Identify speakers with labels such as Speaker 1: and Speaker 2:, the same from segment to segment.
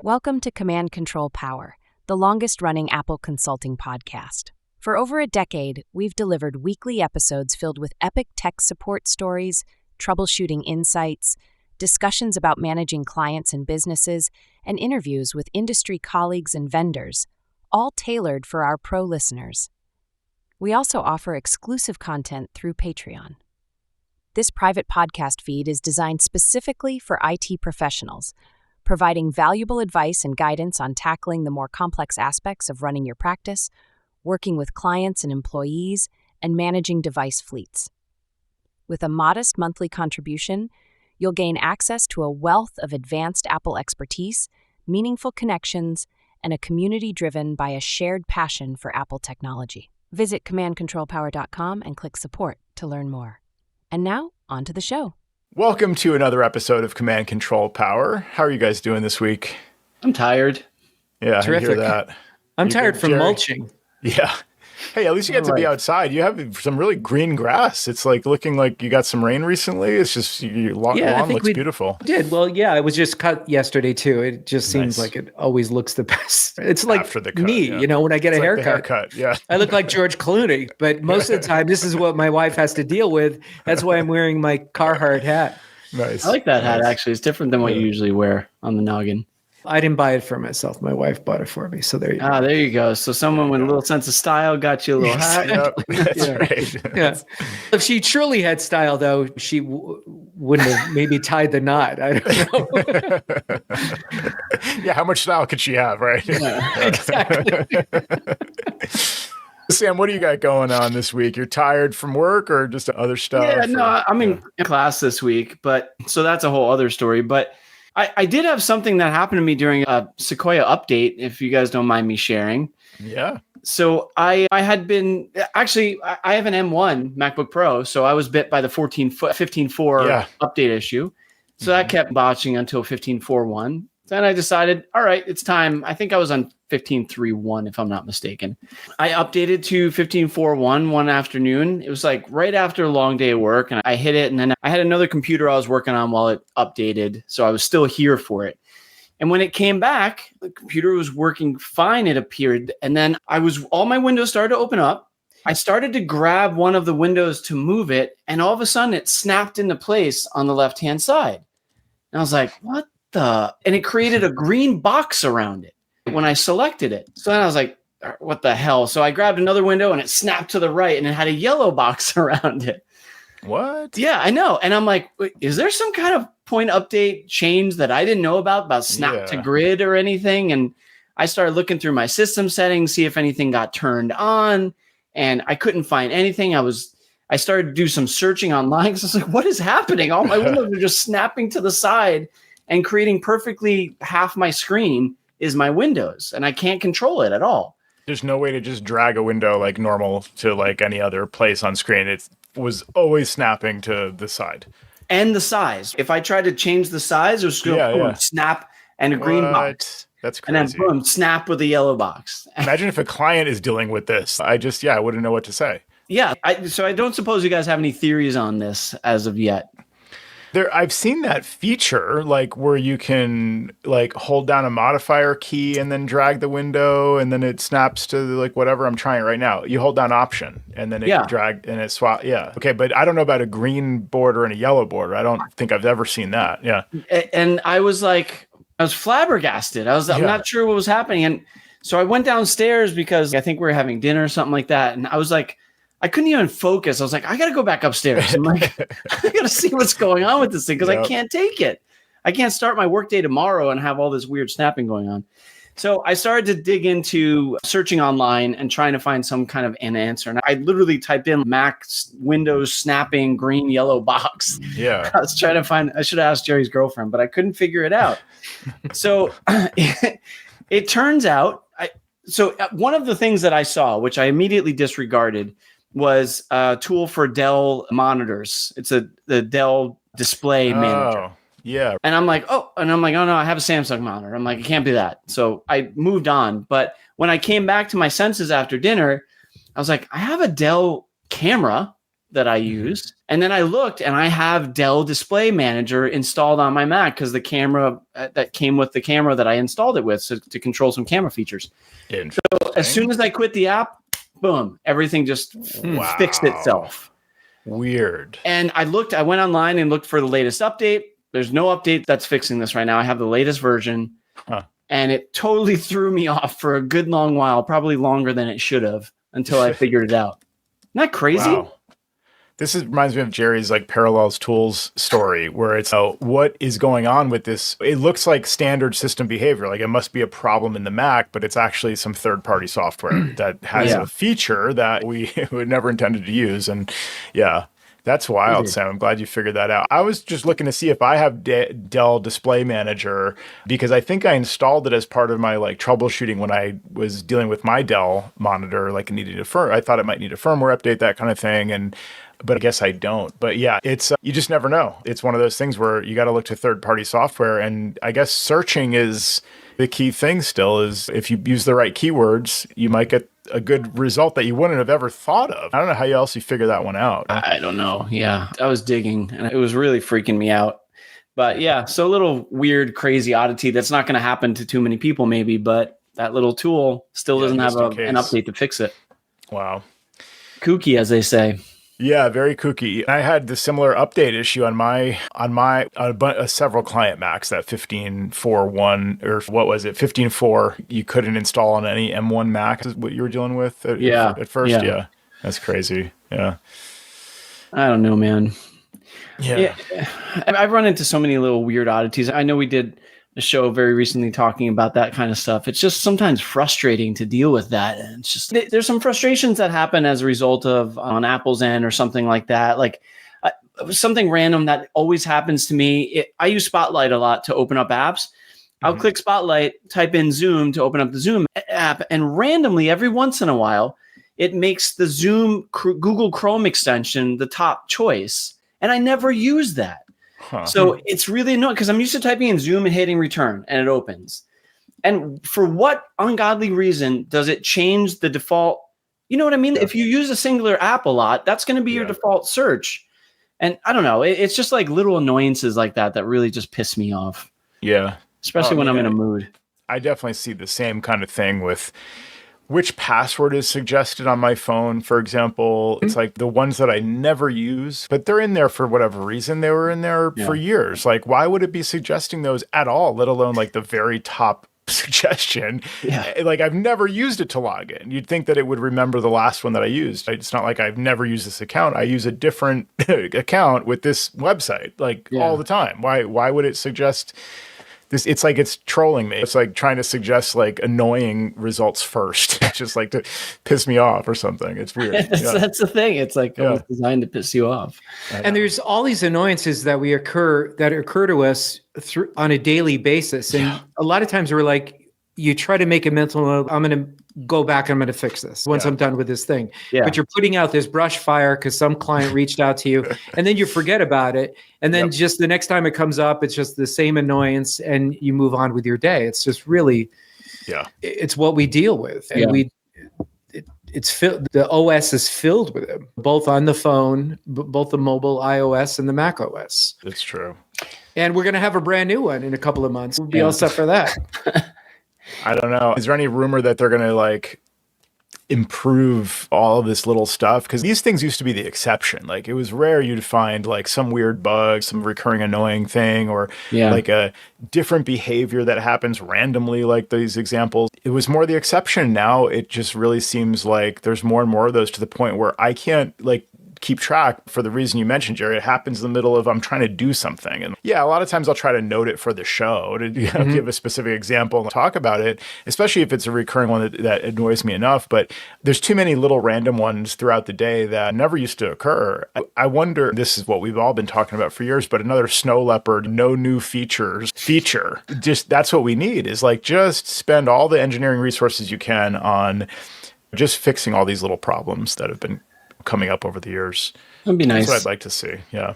Speaker 1: Welcome to Command Control Power, the longest-running Apple consulting podcast. For over a decade, we've delivered weekly episodes filled with epic tech support stories, troubleshooting insights, discussions about managing clients and businesses, and interviews with industry colleagues and vendors, all tailored for our pro listeners. We also offer exclusive content through Patreon. This private podcast feed is designed specifically for IT professionals, providing valuable advice and guidance on tackling the more complex aspects of running your practice, working with clients and employees, and managing device fleets. With a modest monthly contribution, you'll gain access to a wealth of advanced Apple expertise, meaningful connections, and a community driven by a shared passion for Apple technology. Visit commandcontrolpower.com and click support to learn more. And now, on to the show.
Speaker 2: Welcome to another episode of Command Control Power. How are you guys doing this week?
Speaker 3: I'm tired.
Speaker 2: Yeah,
Speaker 3: Terrific.
Speaker 2: I hear that.
Speaker 3: I'm tired from mulching.
Speaker 2: Yeah. Hey, at least you get to be outside. You have some really green grass. It's like looking like you got some rain recently. It's just your lawn looks beautiful.
Speaker 3: Did. Well, yeah, it was just cut yesterday too. It just seems like it always looks the best. It's like after the cut, me, when I get a haircut.
Speaker 2: Yeah.
Speaker 3: I look like George Clooney, but most of the time this is what my wife has to deal with. That's why I'm wearing my Carhartt hat.
Speaker 2: Nice.
Speaker 4: I like that hat actually. It's different than what you usually wear on the noggin.
Speaker 3: I didn't buy it for myself. My wife bought it for me. So there you go.
Speaker 4: There you go. So someone with a little sense of style got you a little hat.
Speaker 2: Yep. That's right.
Speaker 3: Yeah. If she truly had style, though, she wouldn't have maybe tied the knot. I don't know.
Speaker 2: Yeah, how much style could she have, right?
Speaker 3: Yeah, exactly.
Speaker 2: Sam, what do you got going on this week? You're tired from work or just other stuff?
Speaker 4: Yeah, no, I'm in class this week, but so that's a whole other story. But I did have something that happened to me during a Sequoia update, if you guys don't mind me sharing.
Speaker 2: Yeah.
Speaker 4: So I had been actually I have an M1 MacBook Pro, so I was bit by the 15.4 update issue. So that kept botching until 15.4.1. Then I decided, all right, it's time. I think I was on 15.3.1, if I'm not mistaken. I updated to 15.4.1 one afternoon. It was like right after a long day of work, and I hit it. And then I had another computer I was working on while it updated, so I was still here for it. And when it came back, the computer was working fine, it appeared. And then all my windows started to open up. I started to grab one of the windows to move it, and all of a sudden it snapped into place on the left-hand side. And I was like, what? And it created a green box around it when I selected it. So then I was like, what the hell? So I grabbed another window and it snapped to the right and it had a yellow box around it.
Speaker 2: What?
Speaker 4: Yeah, I know. And I'm like, is there some kind of point update change that I didn't know about snap to grid or anything? And I started looking through my system settings, see if anything got turned on, and I couldn't find anything. I started to do some searching online because I was like, what is happening? All my windows are just snapping to the side and creating perfectly half my screen is my windows, and I can't control it at all.
Speaker 2: There's no way to just drag a window like normal to like any other place on screen. It was always snapping to the side.
Speaker 4: And the size. If I tried to change the size, it was boom, snap and a green box.
Speaker 2: That's crazy.
Speaker 4: And then boom, snap with a yellow box.
Speaker 2: Imagine if a client is dealing with this. I wouldn't know what to say.
Speaker 4: Yeah. So I don't suppose you guys have any theories on this as of yet.
Speaker 2: I've seen that feature, like where you can like hold down a modifier key and then drag the window, and then it snaps to like whatever I'm trying right now. You hold down Option, and then it drag and it swap. Yeah, okay, but I don't know about a green border and a yellow border. I don't think I've ever seen that. Yeah,
Speaker 4: and I was flabbergasted. I'm not sure what was happening, and so I went downstairs because I think we were having dinner or something like that, and I was like, I couldn't even focus. I was like, I got to go back upstairs. I'm like, I got to see what's going on with this thing because I can't take it. I can't start my workday tomorrow and have all this weird snapping going on. So I started to dig into searching online and trying to find some kind of an answer. And I literally typed in Mac Windows snapping green yellow box.
Speaker 2: Yeah.
Speaker 4: I was trying to I should have asked Jerry's girlfriend, but I couldn't figure it out. So it turns out, one of the things that I saw, which I immediately disregarded, was a tool for Dell monitors. It's the Dell Display Manager.
Speaker 2: Yeah.
Speaker 4: And I'm like, oh no, I have a Samsung monitor. I'm like, it can't be that. So I moved on. But when I came back to my senses after dinner, I was like, I have a Dell camera that I use. And then I looked and I have Dell Display Manager installed on my Mac because the camera that came with the camera that I installed it with, so to control some camera features. So as soon as I quit the app, boom, everything just fixed itself.
Speaker 2: Weird.
Speaker 4: And I went online and looked for the latest update. There's no update that's fixing this right now. I have the latest version. And it totally threw me off for a good long while, probably longer than it should have, until I figured it out. Isn't that crazy?
Speaker 2: Wow. This reminds me of Jerry's like Parallels Tools story, where it's what is going on with this? It looks like standard system behavior. Like it must be a problem in the Mac, but it's actually some third-party software that has a feature that we would never intended to use. And that's wild, Sam. I'm glad you figured that out. I was just looking to see if I have Dell Display Manager, because I think I installed it as part of my like troubleshooting when I was dealing with my Dell monitor. Like it needed I thought it might need a firmware update, that kind of thing. But I guess I don't. But yeah, it's you just never know. It's one of those things where you got to look to third-party software, and I guess searching is the key thing. Still, is if you use the right keywords, you might get a good result that you wouldn't have ever thought of. I don't know how else you figure that one out.
Speaker 4: I don't know. Yeah, I was digging, and it was really freaking me out. But yeah, so a little weird, crazy oddity that's not going to happen to too many people, maybe. But that little tool still doesn't have an update to fix it.
Speaker 2: Wow,
Speaker 4: kooky, as they say.
Speaker 2: Yeah, very kooky. I had the similar update issue on several client Macs, that 15.4.1 or what was it, 15.4. You couldn't install on any M1 Mac. Is what you were dealing with at first? Yeah, that's crazy. Yeah,
Speaker 4: I don't know, man. Yeah, I've run into so many little weird oddities. I know we did a show very recently talking about that kind of stuff. It's just sometimes frustrating to deal with that. And it's just, there's some frustrations that happen as a result of on Apple's end or something like that. Like something random that always happens to me. I use Spotlight a lot to open up apps. I'll click Spotlight, type in Zoom to open up the Zoom app. And randomly, every once in a while, it makes the Zoom Google Chrome extension the top choice. And I never use that. So it's really annoying because I'm used to typing in Zoom and hitting return and it opens. And for what ungodly reason does it change the default? You know what I mean? If you use a singular app a lot, that's going to be your default search. And I don't know. It's just like little annoyances like that really just piss me off.
Speaker 2: Yeah.
Speaker 4: Especially when I'm in a mood.
Speaker 2: I definitely see the same kind of thing with which password is suggested on my phone, for example. It's like the ones that I never use, but they're in there for whatever reason. They were in there for years. Like, why would it be suggesting those at all, let alone like the very top suggestion? Like, I've never used it to log in. You'd think that it would remember the last one that I used. It's not like I've never used this account. I use a different account with this website all the time. Why would it suggest this? It's like it's trolling me. It's like trying to suggest like annoying results first, just like to piss me off or something. It's weird.
Speaker 4: That's the thing. It's like almost designed to piss you off.
Speaker 3: And there's all these annoyances that occur to us on a daily basis. And a lot of times we're like, you try to make a mental note, I'm going to go back, I'm going to fix this once I'm done with this thing. But you're putting out this brush fire because some client reached out to you and then you forget about it. And then just the next time it comes up, it's just the same annoyance and you move on with your day. It's just really, it's what we deal with. And the OS is filled with it, both on the phone, both the mobile iOS and the Mac OS.
Speaker 2: It's true.
Speaker 3: And we're going to have a brand new one in a couple of months. We'll be all set for that.
Speaker 2: I don't know. Is there any rumor that they're going to like improve all of this little stuff? Because these things used to be the exception. Like it was rare you'd find like some weird bug, some recurring annoying thing, or like a different behavior that happens randomly, like these examples. It was more the exception. Now it just really seems like there's more and more of those, to the point where I can't like keep track for the reason you mentioned, Jerry. It happens in the middle of I'm trying to do something. And a lot of times I'll try to note it for the show to give a specific example and talk about it, especially if it's a recurring one that annoys me enough. But there's too many little random ones throughout the day that never used to occur. I wonder, this is what we've all been talking about for years, but another snow leopard, no new feature. Just that's what we need, is like just spend all the engineering resources you can on just fixing all these little problems that have been coming up over the years.
Speaker 4: That'd be nice.
Speaker 2: That's what I'd like to see. Yeah.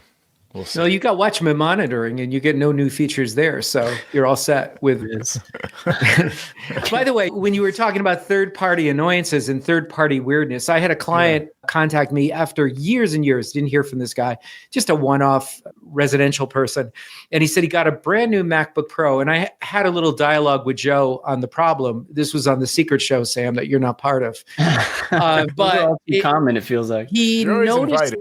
Speaker 2: We'll see.
Speaker 3: No, you got Watchman monitoring and you get no new features there. So you're all set with this. By the way, when you were talking about third-party annoyances and third-party weirdness, I had a client contact me after years and years. Didn't hear from this guy, just a one-off residential person. And he said he got a brand new MacBook Pro. And I had a little dialogue with Joe on the problem. This was on the secret show, Sam, that you're not part of.
Speaker 4: But common, it feels like.
Speaker 3: He noticed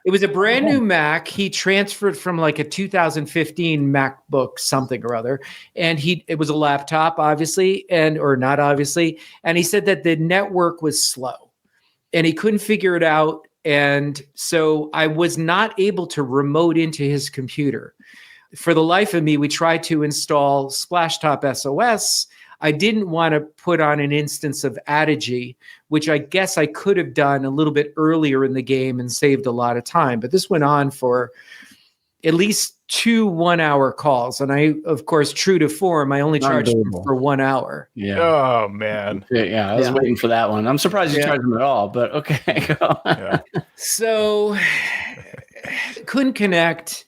Speaker 3: it was a brand new Mac. He transferred from like a 2015 MacBook something or other. And it was a laptop, obviously, or not obviously. And he said that the network was slow. And he couldn't figure it out. And so I was not able to remote into his computer. For the life of me, we tried to install Splashtop SOS. I didn't want to put on an instance of Adigy, which I guess I could have done a little bit earlier in the game and saved a lot of time. But this went on for at least 2 1-hour calls. And I, of course, true to form, I only charged him for 1 hour.
Speaker 2: Yeah. Oh, man.
Speaker 4: Yeah, I was waiting for that one. I'm surprised you charged him at all, but okay.
Speaker 3: So couldn't connect,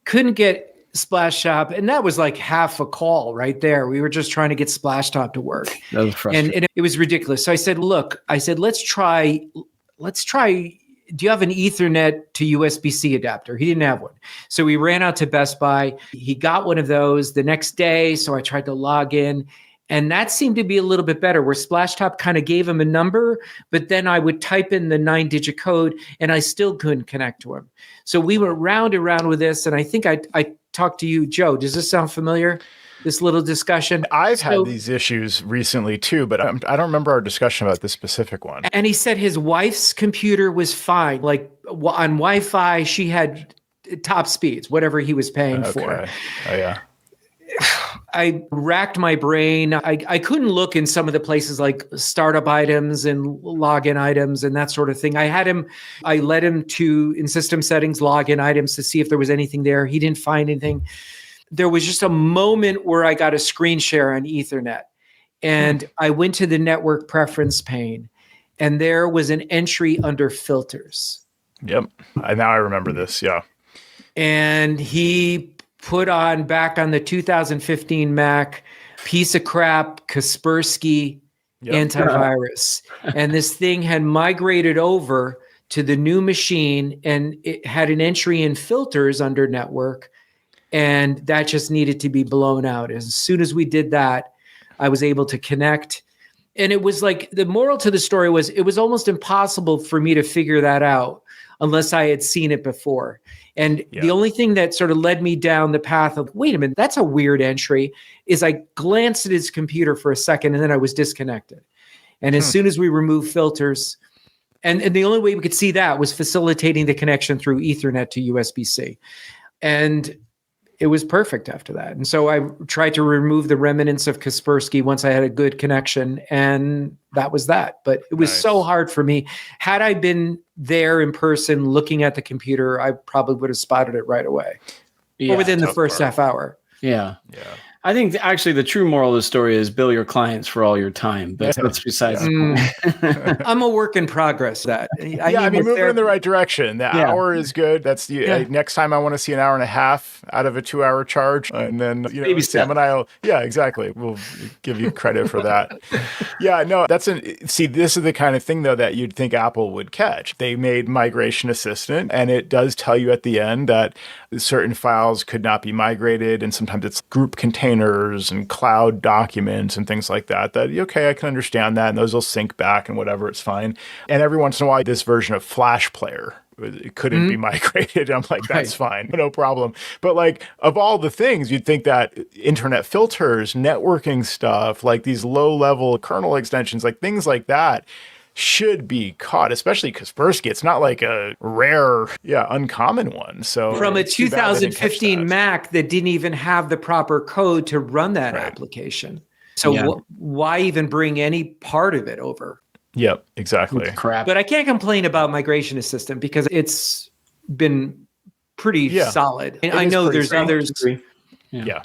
Speaker 3: couldn't get Splashtop. And that was like half a call right there. We were just trying to get Splashtop to work.
Speaker 4: That was frustrating.
Speaker 3: And it was ridiculous. So I said, let's try. Do you have an Ethernet to USB-C adapter? He didn't have one. So we ran out to Best Buy. He got one of those the next day. So I tried to log in. And that seemed to be a little bit better, where Splashtop kind of gave him a number, but then I would type in the 9-digit code and I still couldn't connect to him. So we went round and round with this. And I think I talked to you, Joe. Does this sound familiar? This little discussion?
Speaker 2: I've had these issues recently too, but I don't remember our discussion about this specific one.
Speaker 3: And he said his wife's computer was fine. Like on Wi-Fi, she had top speeds, whatever he was paying for.
Speaker 2: Oh, yeah.
Speaker 3: I racked my brain. I couldn't look in some of the places like startup items and login items and that sort of thing. I led him to, in system settings, login items to see if there was anything there. He didn't find anything. There was just a moment where I got a screen share on Ethernet, and I went to the network preference pane, and there was an entry under filters.
Speaker 2: Yep. Now I remember this. Yeah.
Speaker 3: And he put back on the 2015 Mac, piece of crap, Kaspersky antivirus. And this thing had migrated over to the new machine, and it had an entry in filters under network. And that just needed to be blown out. As soon as we did that, I was able to connect. And it was like, the moral to the story was, it was almost impossible for me to figure that out unless I had seen it before. And the only thing that sort of led me down the path of, wait a minute, that's a weird entry, is I glanced at his computer for a second and then I was disconnected. And as soon as we removed filters, and the only way we could see that was facilitating the connection through Ethernet to USB-C. And it was perfect after that. And so I tried to remove the remnants of Kaspersky once I had a good connection, and that was that. But it was so hard for me. Had I been there in person looking at the computer, I probably would have spotted it right away. Or within the first half hour.
Speaker 4: Yeah. I think actually the true moral of the story is bill your clients for all your time, but that's besides the
Speaker 3: I'm a work in progress.
Speaker 2: I mean, moving in the right direction. The hour is good. That's the next time I want to see an hour and a half out of a 2-hour charge. And then, Sam and I'll, exactly. We'll give you credit for that. This is the kind of thing though, that you'd think Apple would catch. They made Migration Assistant, and it does tell you at the end that certain files could not be migrated. And sometimes it's group containers and cloud documents and things like that, I can understand that. And those will sync back and whatever, it's fine. And every once in a while, this version of Flash Player, it couldn't be migrated. I'm like, that's fine, no problem. But like, of all the things, you'd think that internet filters, networking stuff, like these low-level kernel extensions, like things like that, should be caught, especially Kaspersky. It's not like a rare, uncommon one. So
Speaker 3: from a 2015 Mac that didn't even have the proper code to run that application. So why even bring any part of it over?
Speaker 2: Yep, exactly.
Speaker 4: Crap.
Speaker 3: But I can't complain about Migration Assistant because it's been pretty solid. And I know there's others.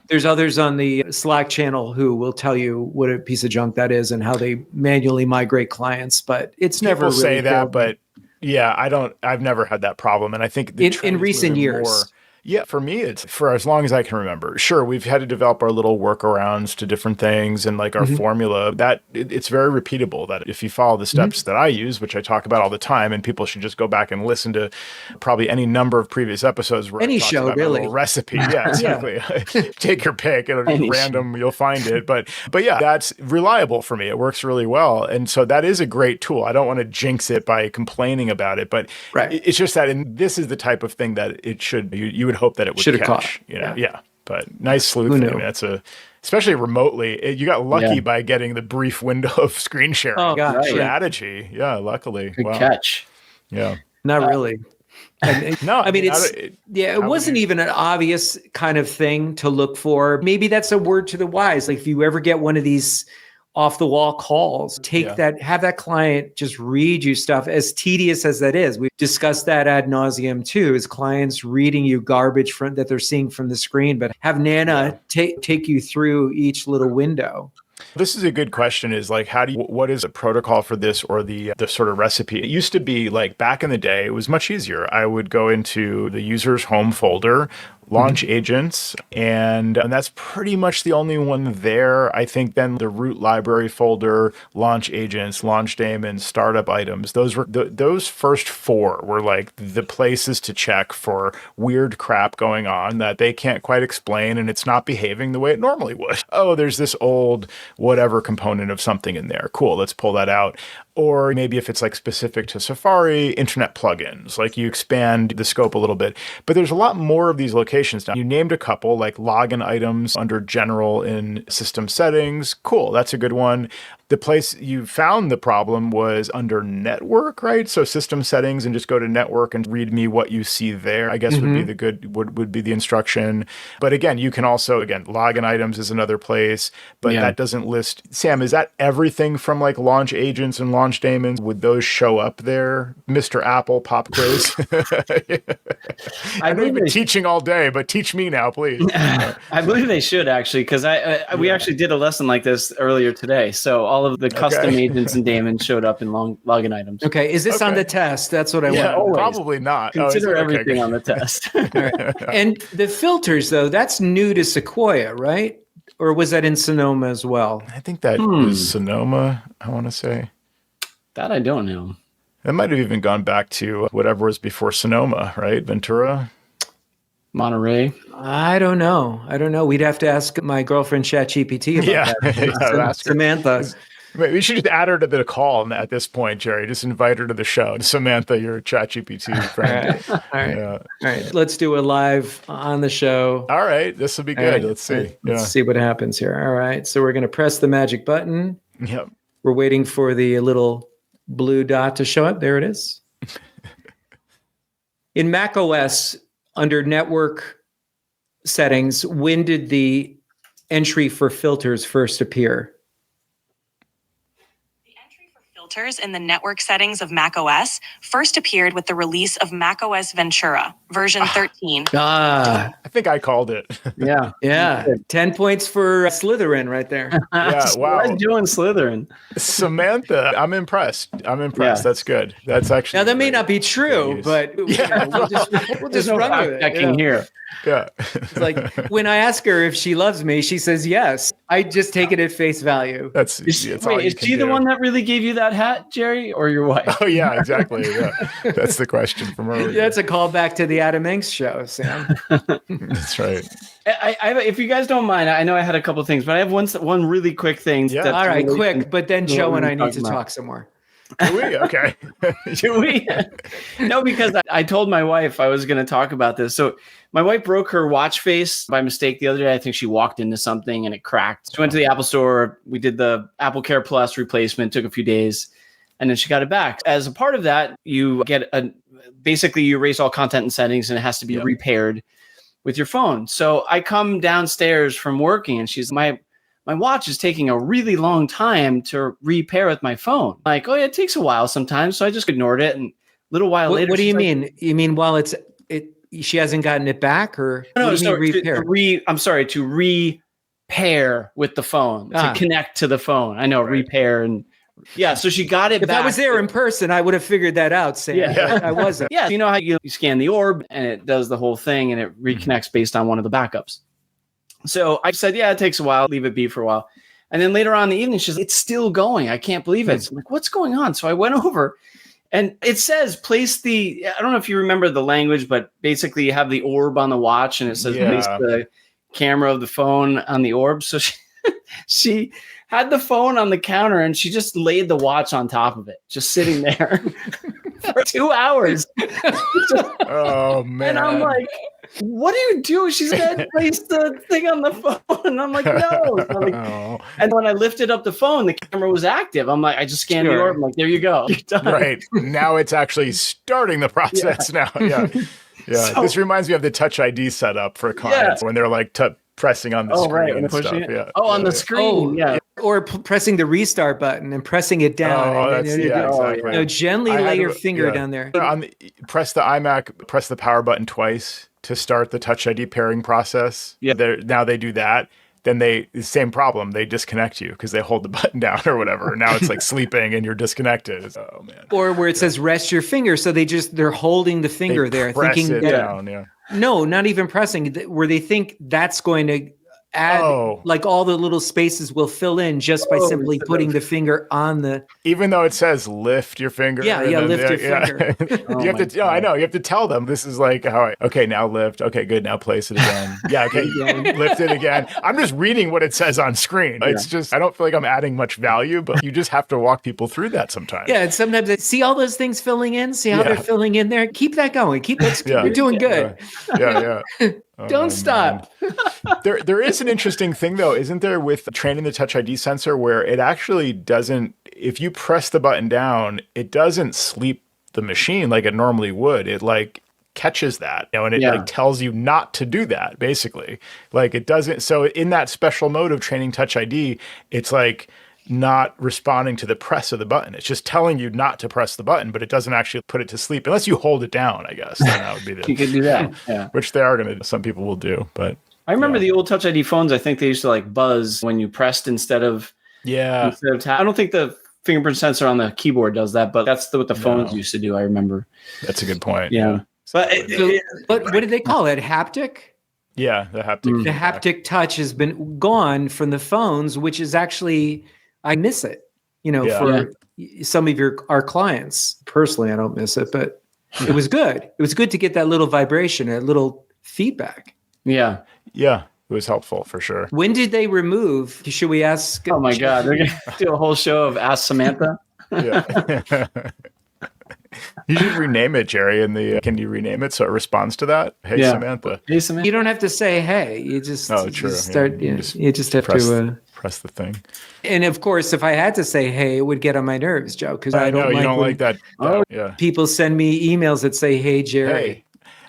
Speaker 3: There's others on the Slack channel who will tell you what a piece of junk that is and how they manually migrate clients, but it's never really
Speaker 2: say that, but I've never had that problem. And I think
Speaker 3: in recent years.
Speaker 2: Yeah, for me, it's for as long as I can remember. Sure, we've had to develop our little workarounds to different things and like our formula that it's very repeatable that if you follow the steps that I use, which I talk about all the time, and people should just go back and listen to probably any number of previous episodes where
Speaker 3: any
Speaker 2: I talked
Speaker 3: show,
Speaker 2: about my
Speaker 3: really.
Speaker 2: little recipe. Yeah, exactly. Take your pick. It'll just random. You'll find it. But yeah, that's reliable for me. It works really well. And so that is a great tool. I don't want to jinx it by complaining about it, but it's just that, and this is the type of thing that it should, you would hope that it would
Speaker 3: Should have
Speaker 2: catch,
Speaker 3: caught.
Speaker 2: you know? Yeah. But nice sleuthing. I mean, that's especially remotely, you got lucky by getting the brief window of screen sharing.
Speaker 3: Oh, gosh.
Speaker 2: Strategy. Yeah, luckily.
Speaker 4: Good catch.
Speaker 2: Yeah.
Speaker 3: Not really.
Speaker 2: No,
Speaker 3: I mean, it wasn't even an obvious kind of thing to look for. Maybe that's a word to the wise. Like if you ever get one of these off the wall calls, have that client just read you stuff, as tedious as that is. We've discussed that ad nauseum too, is clients reading you garbage that they're seeing from the screen, but have Nana take you through each little window.
Speaker 2: This is a good question, is like, what is a protocol for this, or the sort of recipe? It used to be like back in the day, it was much easier. I would go into the user's home folder, launch agents, and that's pretty much the only one there. I think then the root library folder, launch agents, launch daemons, startup items, those were those first four were like the places to check for weird crap going on that they can't quite explain, and it's not behaving the way it normally would. Oh, there's this old whatever component of something in there. Cool, let's pull that out. Or maybe if it's like specific to Safari, internet plugins, like you expand the scope a little bit. But there's a lot more of these locations now. You named a couple, like login items under general in system settings. Cool, that's a good one. The place you found the problem was under network, right? So system settings, and just go to network and read me what you see there, I guess would be the would be the instruction. But again, you can also, login items is another place, but that doesn't list. Sam, is that everything from like launch agents and launch daemons? Would those show up there? Mr. Apple pop quiz. I know you've been teaching all day, but teach me now, please.
Speaker 4: I believe they should actually, because we actually did a lesson like this earlier today. So all of the custom agents and daemons showed up in login items.
Speaker 3: Okay, is this on the test? That's what I want.
Speaker 4: Always.
Speaker 2: Probably not.
Speaker 4: Consider everything on the test.
Speaker 3: Right. And the filters, though, that's new to Sequoia, right? Or was that in Sonoma as well?
Speaker 2: I think that was Sonoma, I want to say.
Speaker 4: That I don't know.
Speaker 2: That might have even gone back to whatever was before Sonoma, right? Ventura?
Speaker 4: Monterey?
Speaker 3: I don't know. We'd have to ask my girlfriend ChatGPT about that. Samantha.
Speaker 2: Maybe we should just add her to the call at this point, Jerry. Just invite her to the show. Samantha, your ChatGPT friend.
Speaker 3: All right. Let's do a live on the show.
Speaker 2: All right. This will be good. Right. Let's see.
Speaker 3: Let's see what happens here. All right. So we're going to press the magic button.
Speaker 2: Yep.
Speaker 3: We're waiting for the little blue dot to show up. There it is. In Mac OS, under network settings, when did the entry for filters first appear?
Speaker 1: Filters in the network settings of macOS first appeared with the release of macOS Ventura, version 13.
Speaker 2: I think I called it.
Speaker 3: Yeah. 10 points for Slytherin right there.
Speaker 2: Yeah, wow.
Speaker 4: What are you doing, Slytherin?
Speaker 2: Samantha, I'm impressed. Yeah. That's good. That's actually
Speaker 3: now that may not be true, but we'll just run with it.
Speaker 2: Here. Yeah.
Speaker 3: It's like when I ask her if she loves me, she says yes. I just take it at face value.
Speaker 4: Is she the one that really gave you that hat, Jerry, or your wife?
Speaker 2: Oh yeah, exactly. Yeah. That's the question from earlier.
Speaker 3: That's a callback to the Adam Hanks show, Sam.
Speaker 2: That's right.
Speaker 4: If you guys don't mind, I know I had a couple of things, but I have one really quick thing.
Speaker 2: Yeah.
Speaker 3: All right, quick. But then Joe and I need to talk some more.
Speaker 2: Do we? Okay.
Speaker 4: Do we? No, because I told my wife I was going to talk about this. So my wife broke her watch face by mistake the other day. I think she walked into something and it cracked. She went to the Apple store. We did the Apple Care Plus replacement. Took a few days, and then she got it back. As a part of that, you get basically you erase all content and settings, and it has to be repaired with your phone. So I come downstairs from working, and she's my watch is taking a really long time to repair with my phone. Like, oh yeah, it takes a while sometimes. So I just ignored it. And a little while later.
Speaker 3: What do you mean? You mean while she hasn't gotten it back, or
Speaker 4: no? To repair with the phone, to connect to the phone. I know repair and Yeah, so she got it
Speaker 3: If
Speaker 4: back.
Speaker 3: I was there in person, I would have figured that out, Sam.
Speaker 4: Yeah.
Speaker 3: I wasn't.
Speaker 4: Yeah, you know how you scan the orb and it does the whole thing and it reconnects based on one of the backups. So I said, yeah, it takes a while. Leave it be for a while. And then later on in the evening, she's like, it's still going. I can't believe it. So I'm like, what's going on? So I went over and it says I don't know if you remember the language, but basically you have the orb on the watch and it says place the camera of the phone on the orb. So she had the phone on the counter and she just laid the watch on top of it, just sitting there for 2 hours.
Speaker 2: Oh, man.
Speaker 4: And I'm like, what do you do? She's going to place the thing on the phone. And I'm like, no. So I'm like, and when I lifted up the phone, the camera was active. I'm like, I just scanned the orb. I'm like, there you go. You're done.
Speaker 2: Right. Now it's actually starting the process now. Yeah. Yeah. So, this reminds me of the Touch ID setup for clients when they're like pressing on the screen and stuff. Yeah.
Speaker 4: Oh, on the screen. Yeah.
Speaker 3: Or pressing the restart button and pressing it down.
Speaker 2: Exactly.
Speaker 3: Gently lay your finger down there.
Speaker 2: Press the iMac, press the power button twice to start the Touch ID pairing process. Yeah. Now they do that. Then the same problem. They disconnect you because they hold the button down or whatever. Now it's like sleeping and you're disconnected. Oh man.
Speaker 3: Or where it says rest your finger. So they're holding the finger there.
Speaker 2: Press
Speaker 3: thinking
Speaker 2: it down, yeah.
Speaker 3: No, not even pressing, where they think that's going to add, like all the little spaces will fill in just by simply putting the finger on the.
Speaker 2: Even though it says lift your finger.
Speaker 3: Yeah, lift your finger.
Speaker 2: You have to. I know. You have to tell them this is like how. Okay, now lift. Okay, good. Now place it again. Yeah. Okay, lift it again. I'm just reading what it says on screen. It's just I don't feel like I'm adding much value, but you just have to walk people through that sometimes.
Speaker 3: Yeah, and sometimes I see all those things filling in. See how they're filling in there. Keep that going. You're doing good.
Speaker 2: Yeah.
Speaker 3: Don't stop.
Speaker 2: There is an interesting thing though, isn't there, with training the Touch ID sensor where it actually doesn't, if you press the button down, it doesn't sleep the machine like it normally would. It like catches that, and it like tells you not to do that, basically. Like it doesn't. So in that special mode of training Touch ID, it's like not responding to the press of the button. It's just telling you not to press the button, but it doesn't actually put it to sleep unless you hold it down, I guess. Then that would be
Speaker 4: you could do that. Yeah.
Speaker 2: Which they are going to, some people will do, but
Speaker 4: I remember the old Touch ID phones. I think they used to like buzz when you pressed instead of I don't think the fingerprint sensor on the keyboard does that, but that's what the phones used to do. I remember.
Speaker 2: That's a good point.
Speaker 4: Yeah.
Speaker 3: But what did they call it? Haptic?
Speaker 2: Yeah, the haptic.
Speaker 3: The haptic touch has been gone from the phones, which is actually, I miss it. For some of our clients. Personally, I don't miss it, but it was good. It was good to get that little vibration, a little feedback.
Speaker 4: Yeah.
Speaker 2: Yeah. It was helpful for sure.
Speaker 3: When did they remove? Should we ask?
Speaker 4: Oh my God. They're going to do a whole show of Ask Samantha.
Speaker 2: Yeah. You should rename it, Jerry. Can you rename it so it responds to that? Hey, Samantha.
Speaker 4: Hey, Samantha.
Speaker 3: You don't have to say hey. You just start. You just have to
Speaker 2: press the thing.
Speaker 3: And of course, if I had to say hey, it would get on my nerves, Joe, because I don't.
Speaker 2: You don't like that.
Speaker 3: People send me emails that say hey, Jerry.
Speaker 2: Hey.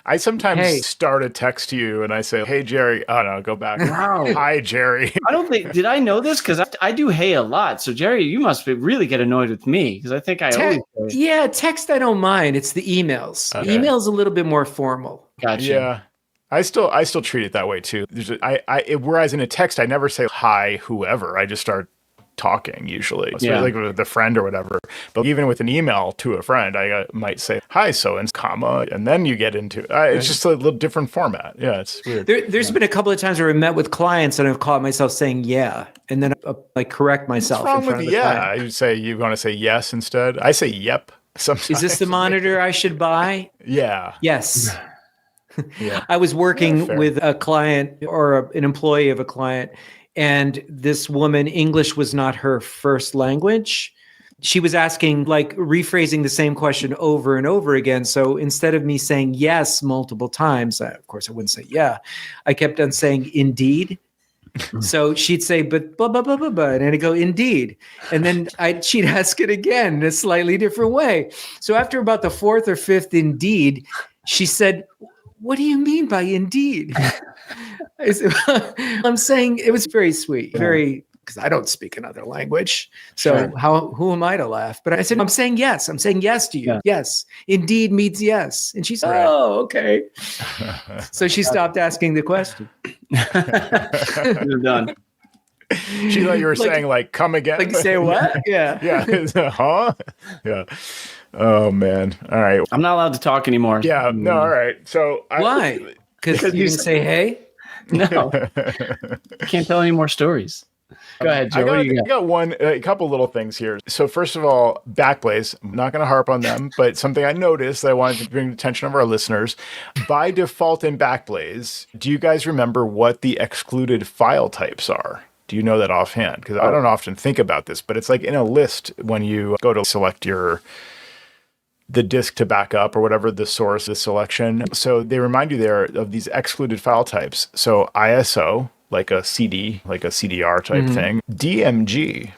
Speaker 2: I sometimes start a text to you and I say, hey, Jerry. Oh, no, go back.
Speaker 4: Wow.
Speaker 2: Hi, Jerry.
Speaker 4: Did I know this? Because I do hey a lot. So, Jerry, you must really get annoyed with me because I think I always say.
Speaker 3: Yeah, text I don't mind. It's the emails. Okay. Email's a little bit more formal.
Speaker 4: Gotcha.
Speaker 2: Yeah. I still treat it that way, too. Whereas in a text, I never say hi, whoever. I just start talking usually, like with a friend or whatever. But even with an email to a friend, I might say hi, so-and-so, comma, and then you get into it's just a little different format. Yeah, it's weird.
Speaker 3: There's been a couple of times where I met with clients and I've caught myself saying and then I correct myself.
Speaker 2: What's wrong with you want to say yes instead. I say yep sometimes.
Speaker 3: Is this the monitor I should buy?
Speaker 2: Yeah.
Speaker 3: Yes. Yeah. I was working with a client or an employee of a client, and this woman, English was not her first language. She was asking, rephrasing the same question over and over again. So instead of me saying yes multiple times, of course, I wouldn't say yeah. I kept on saying indeed. So she'd say, but blah, blah, blah, blah, blah. And I'd go, indeed. And then she'd ask it again in a slightly different way. So after about the fourth or fifth indeed, she said, what do you mean by indeed? I'm saying it was very sweet, because I don't speak another language. So who am I to laugh? But I said, I'm saying yes. I'm saying yes to you. Yeah. Yes. Indeed means yes. And she said, oh, okay. So she stopped asking the question.
Speaker 4: You're done.
Speaker 2: She thought you were saying like, come again.
Speaker 3: Like, say what? Yeah.
Speaker 2: Yeah. Huh? Yeah. Oh man. All right.
Speaker 4: I'm not allowed to talk anymore.
Speaker 2: Yeah. No. All right. So
Speaker 3: Why? Because you didn't say hey?
Speaker 4: No. Can't tell any more stories. Go ahead, Joe.
Speaker 2: I got a couple little things here. So first of all, Backblaze, I'm not going to harp on them, but something I noticed that I wanted to bring to the attention of our listeners. By default in Backblaze, do you guys remember what the excluded file types are? Do you know that offhand? Because I don't often think about this, but it's like in a list when you go to select the disk to back up or whatever the source, the selection. So they remind you there of these excluded file types. So ISO, like a CD, like a CDR type thing. DMG,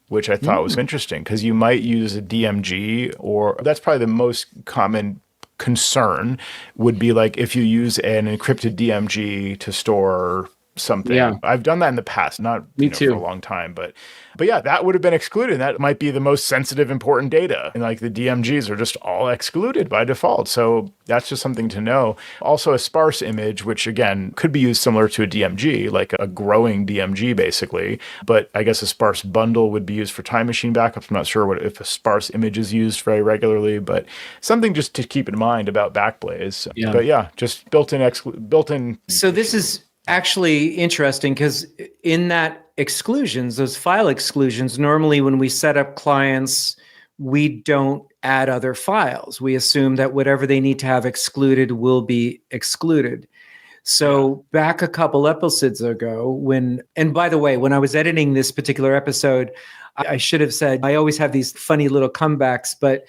Speaker 2: which I thought was interesting because you might use a DMG, or that's probably the most common concern would be like if you use an encrypted DMG to store something. Yeah. I've done that in the past, not
Speaker 4: Me too.
Speaker 2: for a long time, but yeah, that would have been excluded. That might be the most sensitive, important data. And like the DMGs are just all excluded by default. So that's just something to know. Also a sparse image, which again, could be used similar to a DMG, like a growing DMG basically. But I guess a sparse bundle would be used for time machine backups. I'm not sure if a sparse image is used very regularly, but something just to keep in mind about Backblaze. Yeah. But yeah, just built-in.
Speaker 3: So this is actually interesting because in that exclusions, those file exclusions, normally when we set up clients, we don't add other files. We assume that whatever they need to have excluded will be excluded. So back a couple episodes ago and by the way, when I was editing this particular episode, I should have said, I always have these funny little comebacks, but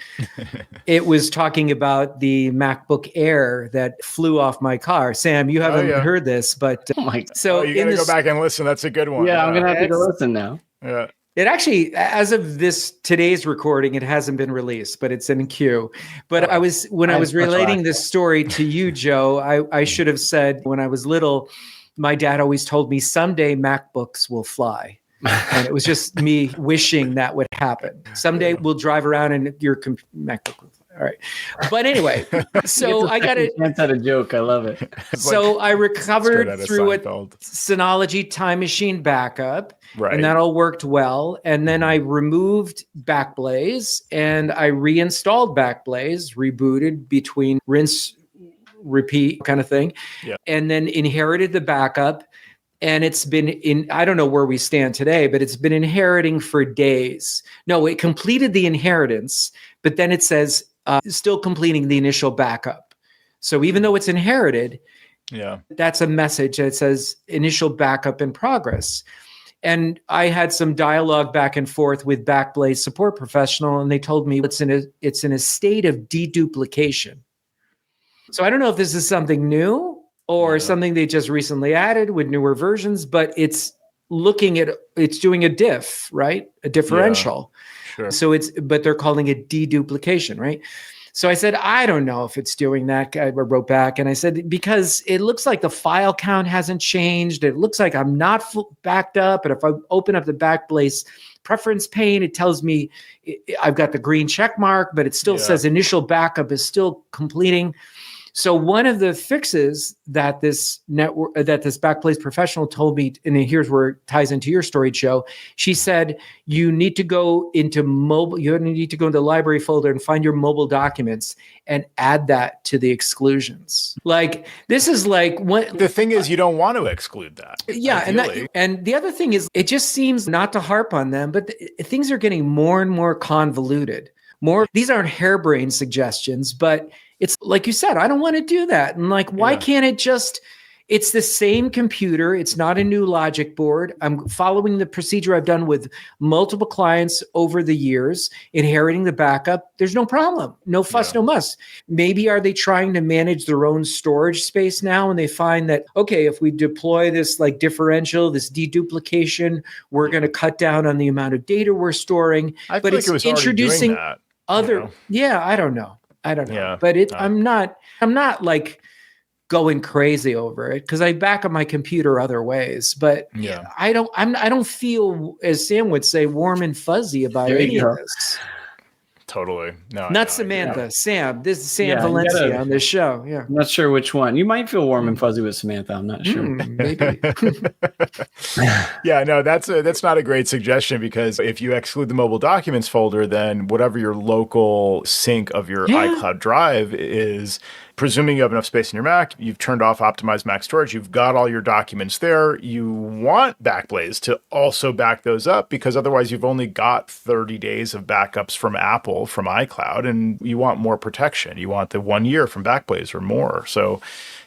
Speaker 3: it was talking about the MacBook Air that flew off my car. Sam, you haven't heard this, but
Speaker 2: so you got to go back and listen. That's a good one.
Speaker 4: Yeah, I'm going to have to go listen now.
Speaker 2: Yeah.
Speaker 3: It actually, as of today's recording, it hasn't been released, but it's in queue. But when I was relating this story to you, Joe, I should have said when I was little, my dad always told me someday MacBooks will fly. And it was just me wishing that would happen. Someday we'll drive around and your MacBook will fly. All right. But anyway, so I got it.
Speaker 4: That's not a joke. I love it.
Speaker 3: So I recovered through a Synology Time Machine backup. Right. And that all worked well. And then I removed Backblaze and I reinstalled Backblaze, rebooted between rinse, repeat kind of thing. Yeah. And then inherited the backup. And it's been I don't know where we stand today, but it's been inheriting for days. No, it completed the inheritance, but then it says still completing the initial backup. So even though it's inherited, that's a message that says initial backup in progress. And I had some dialogue back and forth with Backblaze support professional, and they told me it's in a state of deduplication. So I don't know if this is something new or something they just recently added with newer versions, but it's doing a diff, right? A differential. Yeah, sure. So but they're calling it deduplication, right? So I said, I don't know if it's doing that. I wrote back and I said, because it looks like the file count hasn't changed. It looks like I'm not backed up. And if I open up the Backblaze preference pane, it tells me I've got the green check mark, but it still says initial backup is still completing. So one of the fixes that this Backblaze professional told me, and here's where it ties into your story, Joe. She said, you need to go into the library folder and find your mobile documents and add that to the exclusions. Like, this is like
Speaker 2: the thing is, you don't want to exclude that.
Speaker 3: Yeah. And the other thing is, it just seems not to harp on them, but things are getting more and more convoluted. These aren't harebrained suggestions, but it's like you said, I don't want to do that. And like, why can't it's the same computer. It's not a new logic board. I'm following the procedure I've done with multiple clients over the years, inheriting the backup. There's no problem. No fuss, no muss. Maybe are they trying to manage their own storage space now? And they find that, okay, if we deploy this like differential, this deduplication, we're going to cut down on the amount of data we're storing.
Speaker 2: I feel like it was introducing that,
Speaker 3: other, I don't know. But I'm not like going crazy over it because I back up my computer other ways. But I don't feel, as Sam would say, warm and fuzzy about any of this.
Speaker 2: totally. No,
Speaker 3: Not Samantha, Sam. This is Sam Valencia on this show. Yeah.
Speaker 4: I'm not sure which one. You might feel warm and fuzzy with Samantha. I'm not sure.
Speaker 3: Maybe.
Speaker 2: Yeah, no, that's not a great suggestion, because if you exclude the mobile documents folder, then whatever your local sync of your iCloud drive is, presuming you have enough space in your Mac, you've turned off optimized Mac storage, you've got all your documents there. You want Backblaze to also back those up, because otherwise you've only got 30 days of backups from Apple, from iCloud, and you want more protection. You want the 1 year from Backblaze or more. So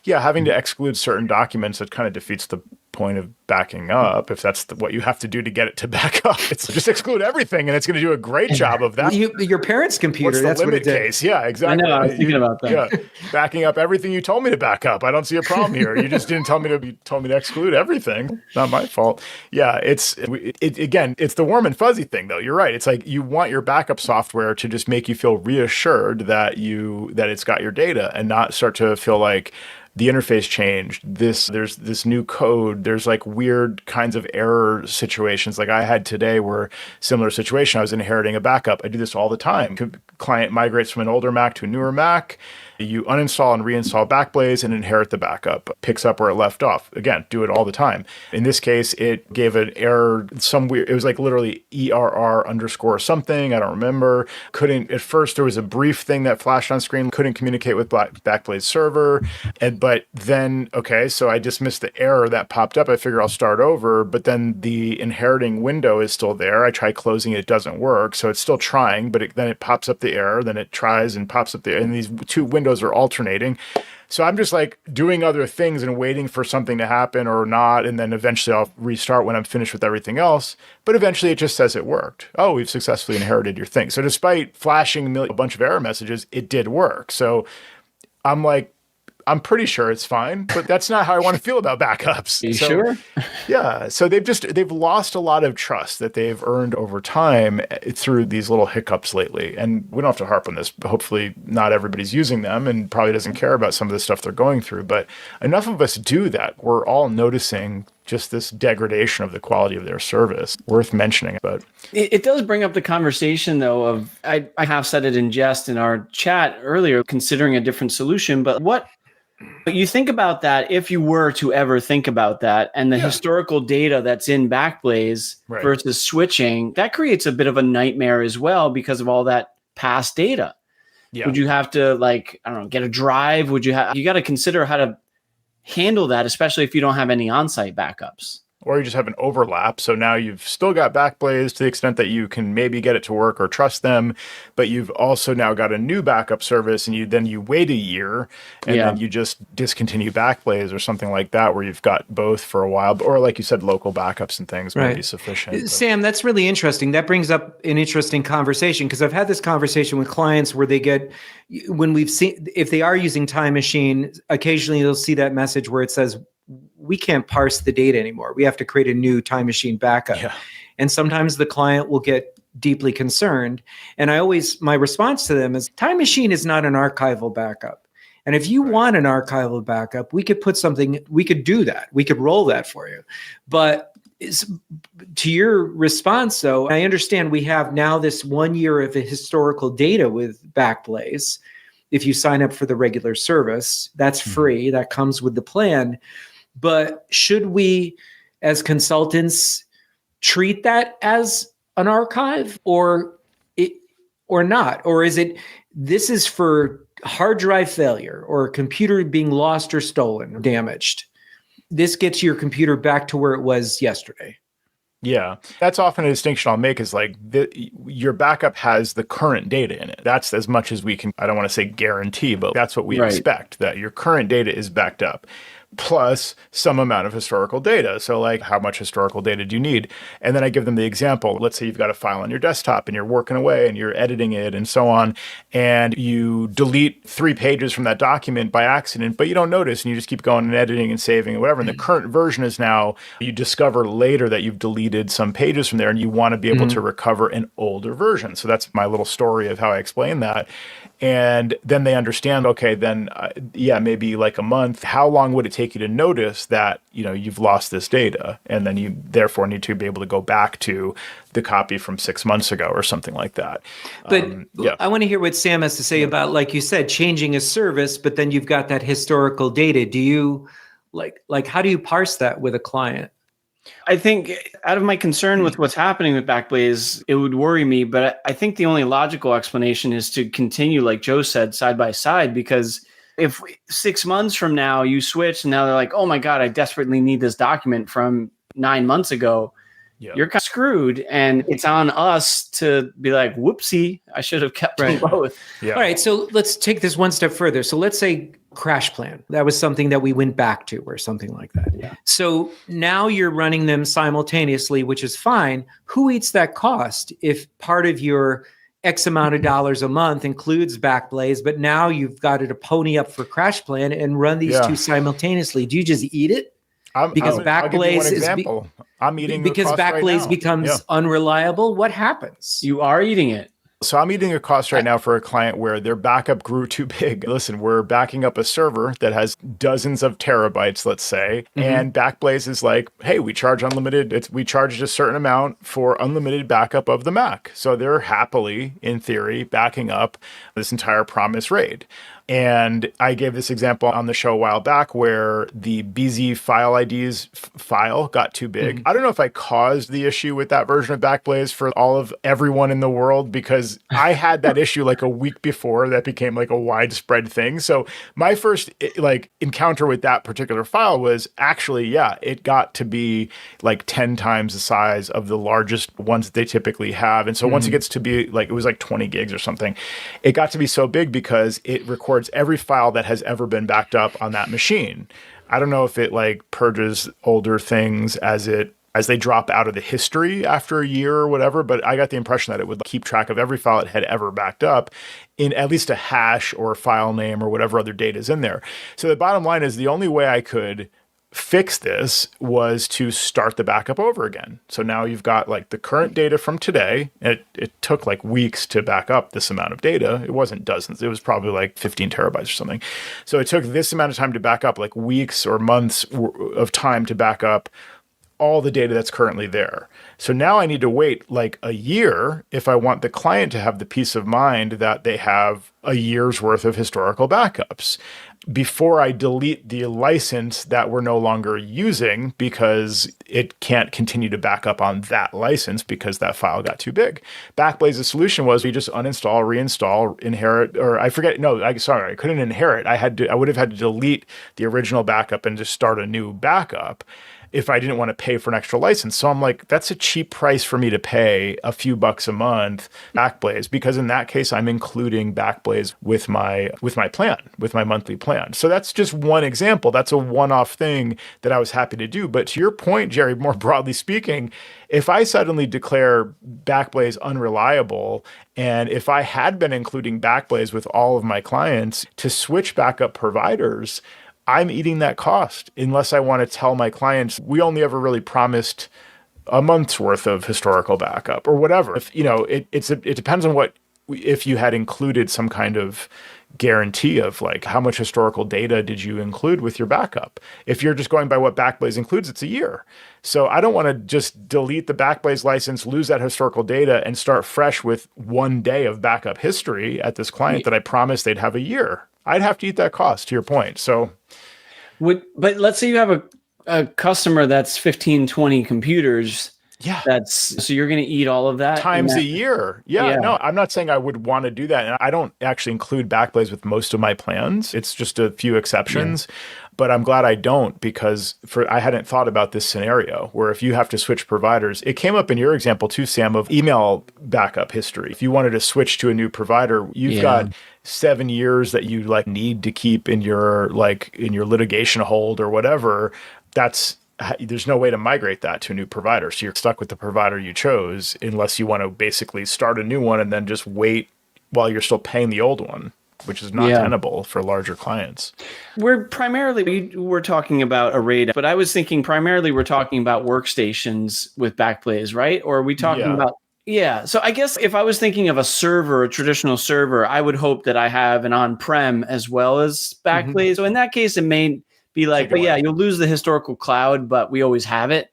Speaker 2: yeah, having to exclude certain documents, that kind of defeats the point of backing up, if that's what you have to do to get it to back up. It's just exclude everything, and it's going to do a great job of that.
Speaker 3: Your parents' computer,
Speaker 2: What's
Speaker 3: that's
Speaker 2: the limit
Speaker 3: what it did.
Speaker 2: case? Yeah, exactly.
Speaker 4: I know, I was thinking about that.
Speaker 2: Yeah, backing up everything you told me to back up. I don't see a problem here. You just didn't tell me to exclude everything. Not my fault. Yeah, again, it's the warm and fuzzy thing, though. You're right. It's like you want your backup software to just make you feel reassured that it's got your data, and not start to feel like the interface changed. There's this new code. There's like weird kinds of error situations. Like I had today, where similar situation. I was inheriting a backup. I do this all the time. Client migrates from an older Mac to a newer Mac. You uninstall and reinstall Backblaze and inherit the backup. Picks up where it left off. Again, do it all the time. In this case, it gave an error, it was like literally ERR underscore something. I don't remember. At first there was a brief thing that flashed on screen, couldn't communicate with Backblaze server. But then, so I dismissed the error that popped up. I figure I'll start over, but then the inheriting window is still there. I try closing it doesn't work. So it's still trying, but then it pops up the error, then it tries and pops up the error. And these two windows are alternating. So I'm just like doing other things and waiting for something to happen or not. And then eventually I'll restart when I'm finished with everything else. But eventually it just says it worked. Oh, we've successfully inherited your thing. So despite flashing a bunch of error messages, it did work. So I'm like, I'm pretty sure it's fine, but that's not how I want to feel about backups.
Speaker 4: You sure?
Speaker 2: Yeah. So they've lost a lot of trust that they've earned over time through these little hiccups lately. And we don't have to harp on this. Hopefully not everybody's using them and probably doesn't care about some of the stuff they're going through, but enough of us do that. We're all noticing just this degradation of the quality of their service. Worth mentioning. But
Speaker 4: it does bring up the conversation, though, of I have said it in jest in our chat earlier, considering a different solution, but you think about that, if you were to ever think about that, and the historical data that's in Backblaze versus switching, that creates a bit of a nightmare as well because of all that past data. Yeah. Would you have to get a drive? You got to consider how to handle that, especially if you don't have any on-site backups.
Speaker 2: Or you just have an overlap. So now you've still got Backblaze to the extent that you can maybe get it to work or trust them, but you've also now got a new backup service, and you wait a year and then you just discontinue Backblaze or something like that, where you've got both for a while. Or like you said, local backups and things may be sufficient.
Speaker 3: Sam, that's really interesting. That brings up an interesting conversation, because I've had this conversation with clients where if they are using Time Machine, occasionally they'll see that message where it says, we can't parse the data anymore. We have to create a new Time Machine backup. Yeah. And sometimes the client will get deeply concerned. And my response to them is, Time Machine is not an archival backup. And if you want an archival backup, we could do that. We could roll that for you. But to your response, though, I understand we have now this 1 year of historical data with Backblaze. If you sign up for the regular service, that's free. That comes with the plan. But should we, as consultants, treat that as an archive or not? Or is it, this is for hard drive failure or a computer being lost or stolen or damaged? This gets your computer back to where it was yesterday.
Speaker 2: Yeah, that's often a distinction I'll make, is like your backup has the current data in it. That's as much as we can, I don't want to say guarantee, but that's what we expect, that your current data is backed up, plus some amount of historical data. So like, how much historical data do you need? And then I give them the example. Let's say you've got a file on your desktop and you're working away and you're editing it and so on, and you delete 3 pages from that document by accident, but you don't notice, and you just keep going and editing and saving and whatever. And the current version is now, you discover later that you've deleted some pages from there, and you want to be able to recover an older version. So that's my little story of how I explain that. And then they understand, okay, then maybe like a month. How long would it take take you to notice that, you've lost this data, and then you therefore need to be able to go back to the copy from 6 months ago or something like that.
Speaker 3: But I want to hear what Sam has to say about, like you said, changing a service, but then you've got that historical data. Do you how do you parse that with a client?
Speaker 4: I think out of my concern with what's happening with Backblaze, it would worry me. But I think the only logical explanation is to continue, like Joe said, side by side. Because if 6 months from now you switch and now they're like, oh my God, I desperately need this document from 9 months ago, you're kind of screwed. And it's on us to be like, whoopsie, I should have kept them both.
Speaker 3: Yeah. All right. So let's take this one step further. So let's say crash plan. That was something that we went back to or something like that. Yeah. So now you're running them simultaneously, which is fine. Who eats that cost if part of your X amount of dollars a month includes Backblaze, but now you've got to pony up for crash plan and run these two simultaneously? Do you just eat it? Because Backblaze becomes unreliable. What happens?
Speaker 4: You are eating it.
Speaker 2: So I'm eating a cost right now for a client where their backup grew too big. Listen, we're backing up a server that has dozens of terabytes, let's say, and Backblaze is like, hey, we charge unlimited. We charged a certain amount for unlimited backup of the Mac. So they're happily, in theory, backing up this entire Promise RAID. And I gave this example on the show a while back where the BZ file IDs file got too big. I don't know if I caused the issue with that version of Backblaze for everyone in the world, because I had that issue like a week before that became like a widespread thing. So my first encounter with that particular file was actually, it got to be like 10 times the size of the largest ones that they typically have. And so once it gets to be it was like 20 gigs or something, it got to be so big because it records every file that has ever been backed up on that machine. I don't know if it purges older things as they drop out of the history after a year or whatever, but I got the impression that it would keep track of every file it had ever backed up in at least a hash or a file name or whatever other data is in there. So the bottom line is the only way I could fix this was to start the backup over again. So now you've got the current data from today. It took weeks to back up this amount of data. It wasn't dozens. It was probably 15 terabytes or something. So it took this amount of time to back up, weeks or months of time to back up all the data that's currently there. So now I need to wait a year if I want the client to have the peace of mind that they have a year's worth of historical backups before I delete the license that we're no longer using because it can't continue to back up on that license because that file got too big. Backblaze's solution was we just uninstall, reinstall, inherit, or I forget. No, I couldn't inherit. I would have had to delete the original backup and just start a new backup if I didn't want to pay for an extra license. So I'm like, that's a cheap price for me to pay a few bucks a month Backblaze, because in that case, I'm including Backblaze with my plan, with my monthly plan. So that's just one example. That's a one-off thing that I was happy to do. But to your point, Jerry, more broadly speaking, if I suddenly declare Backblaze unreliable, and if I had been including Backblaze with all of my clients to switch backup providers, I'm eating that cost unless I want to tell my clients we only ever really promised a month's worth of historical backup or whatever. If it depends on if you had included some kind of guarantee of how much historical data did you include with your backup. If you're just going by what Backblaze includes, it's a year. So I don't want to just delete the Backblaze license, lose that historical data, and start fresh with 1 day of backup history at this client that I promised they'd have a year. I'd have to eat that cost, to your point. So,
Speaker 4: but let's say you have a customer that's 15, 20 computers. Yeah. So you're going to eat all of that
Speaker 2: times a year. Yeah. No, I'm not saying I would want to do that. And I don't actually include Backblaze with most of my plans. It's just a few exceptions. Yeah. But I'm glad I don't, because I hadn't thought about this scenario where if you have to switch providers, it came up in your example too, Sam, of email backup history. If you wanted to switch to a new provider, you've got 7 years that you need to keep in your litigation hold or whatever. There's no way to migrate that to a new provider. So you're stuck with the provider you chose unless you want to basically start a new one and then just wait while you're still paying the old one, which is not tenable for larger clients.
Speaker 4: We're talking about a RAID, but I was thinking primarily we're talking about workstations with Backblaze, right? Or are we talking about... Yeah. So I guess if I was thinking of a traditional server, I would hope that I have an on-prem as well as Backblaze. So in that case, it may be like, but yeah, you'll lose the historical cloud, but we always have it.